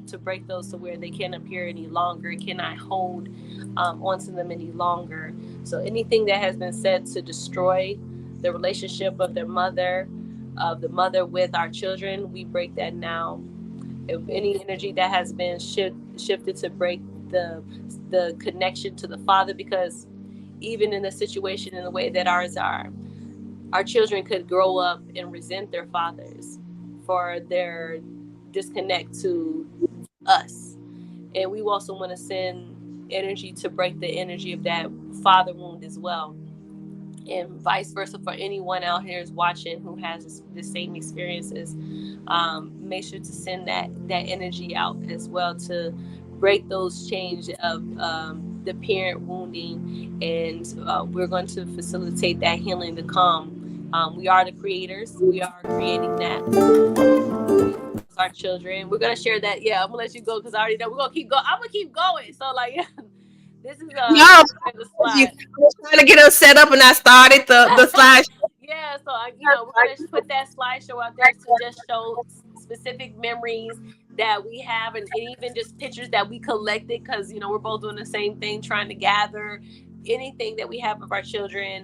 to break those to where they can't appear any longer, cannot hold onto them any longer. So anything that has been said to destroy the relationship of their mother, of the mother with our children, we break that now. If any energy that has been shifted to break the connection to the father, because even in the situation in the way that ours are, our children could grow up and resent their fathers for their disconnect to us. And we also want to send energy to break the energy of that father wound as well, and vice versa for anyone out here is watching who has the same experiences. Make sure to send that energy out as well, to break those chains of the parent wounding. And we're going to facilitate that healing to come. We are the creators. We are creating that. Our children. We're gonna share that. Yeah, I'm gonna let you go because I already know we're gonna keep going. I'm gonna keep going. So like, yeah, this is No, the you slide. I was trying to get us set up and I started the slide. Yeah, so we're gonna put that slideshow out there to just show specific memories that we have, and even just pictures that we collected, because we're both doing the same thing, trying to gather anything that we have of our children.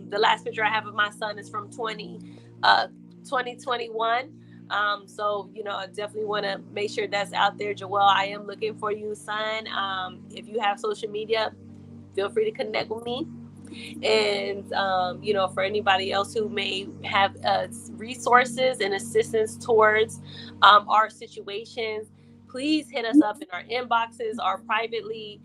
The last picture I have of my son is from 2021. So I definitely want to make sure that's out there. Joelle, I am looking for you, son. If you have social media, feel free to connect with me. And for anybody else who may have resources and assistance towards our situations, please hit us up in our inboxes or privately,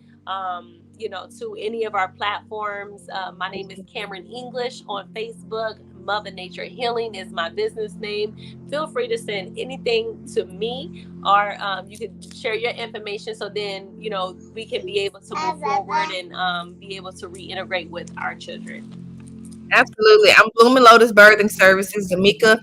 to any of our platforms. My name is Cameron English on Facebook. Mother Nature Healing is my business name. Feel free to send anything to me, or you could share your information, so then we can be able to move forward and be able to reintegrate with our children. Absolutely. I'm Blooming Lotus Birthing Services, Zamika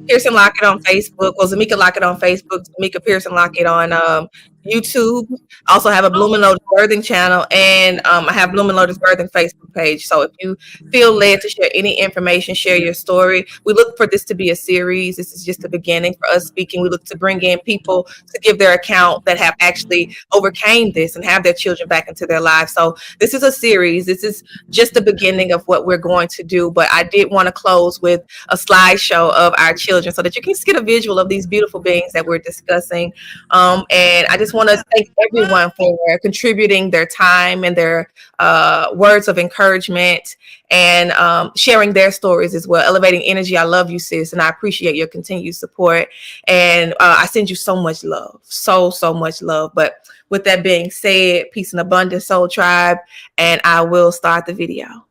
Pearson Lockett on Facebook. Well, Zamika Lockett on Facebook, Zamika Pearson Lockett on YouTube. I also have a Blooming Lotus Birthing channel, and I have Blooming Lotus Birthing Facebook page. So if you feel led to share any information, share your story. We look for this to be a series. This is just the beginning for us speaking. We look to bring in people to give their account that have actually overcame this and have their children back into their lives. So this is a series. This is just the beginning of what we're going to do. But I did want to close with a slideshow of our children so that you can just get a visual of these beautiful beings that we're discussing. And I just want to thank everyone for contributing their time and their words of encouragement, and sharing their stories as well. Elevating energy. I love you, sis, and I appreciate your continued support. And I send you so much love, so much love. But with that being said, peace and abundance, Soul Tribe, and I will start the video.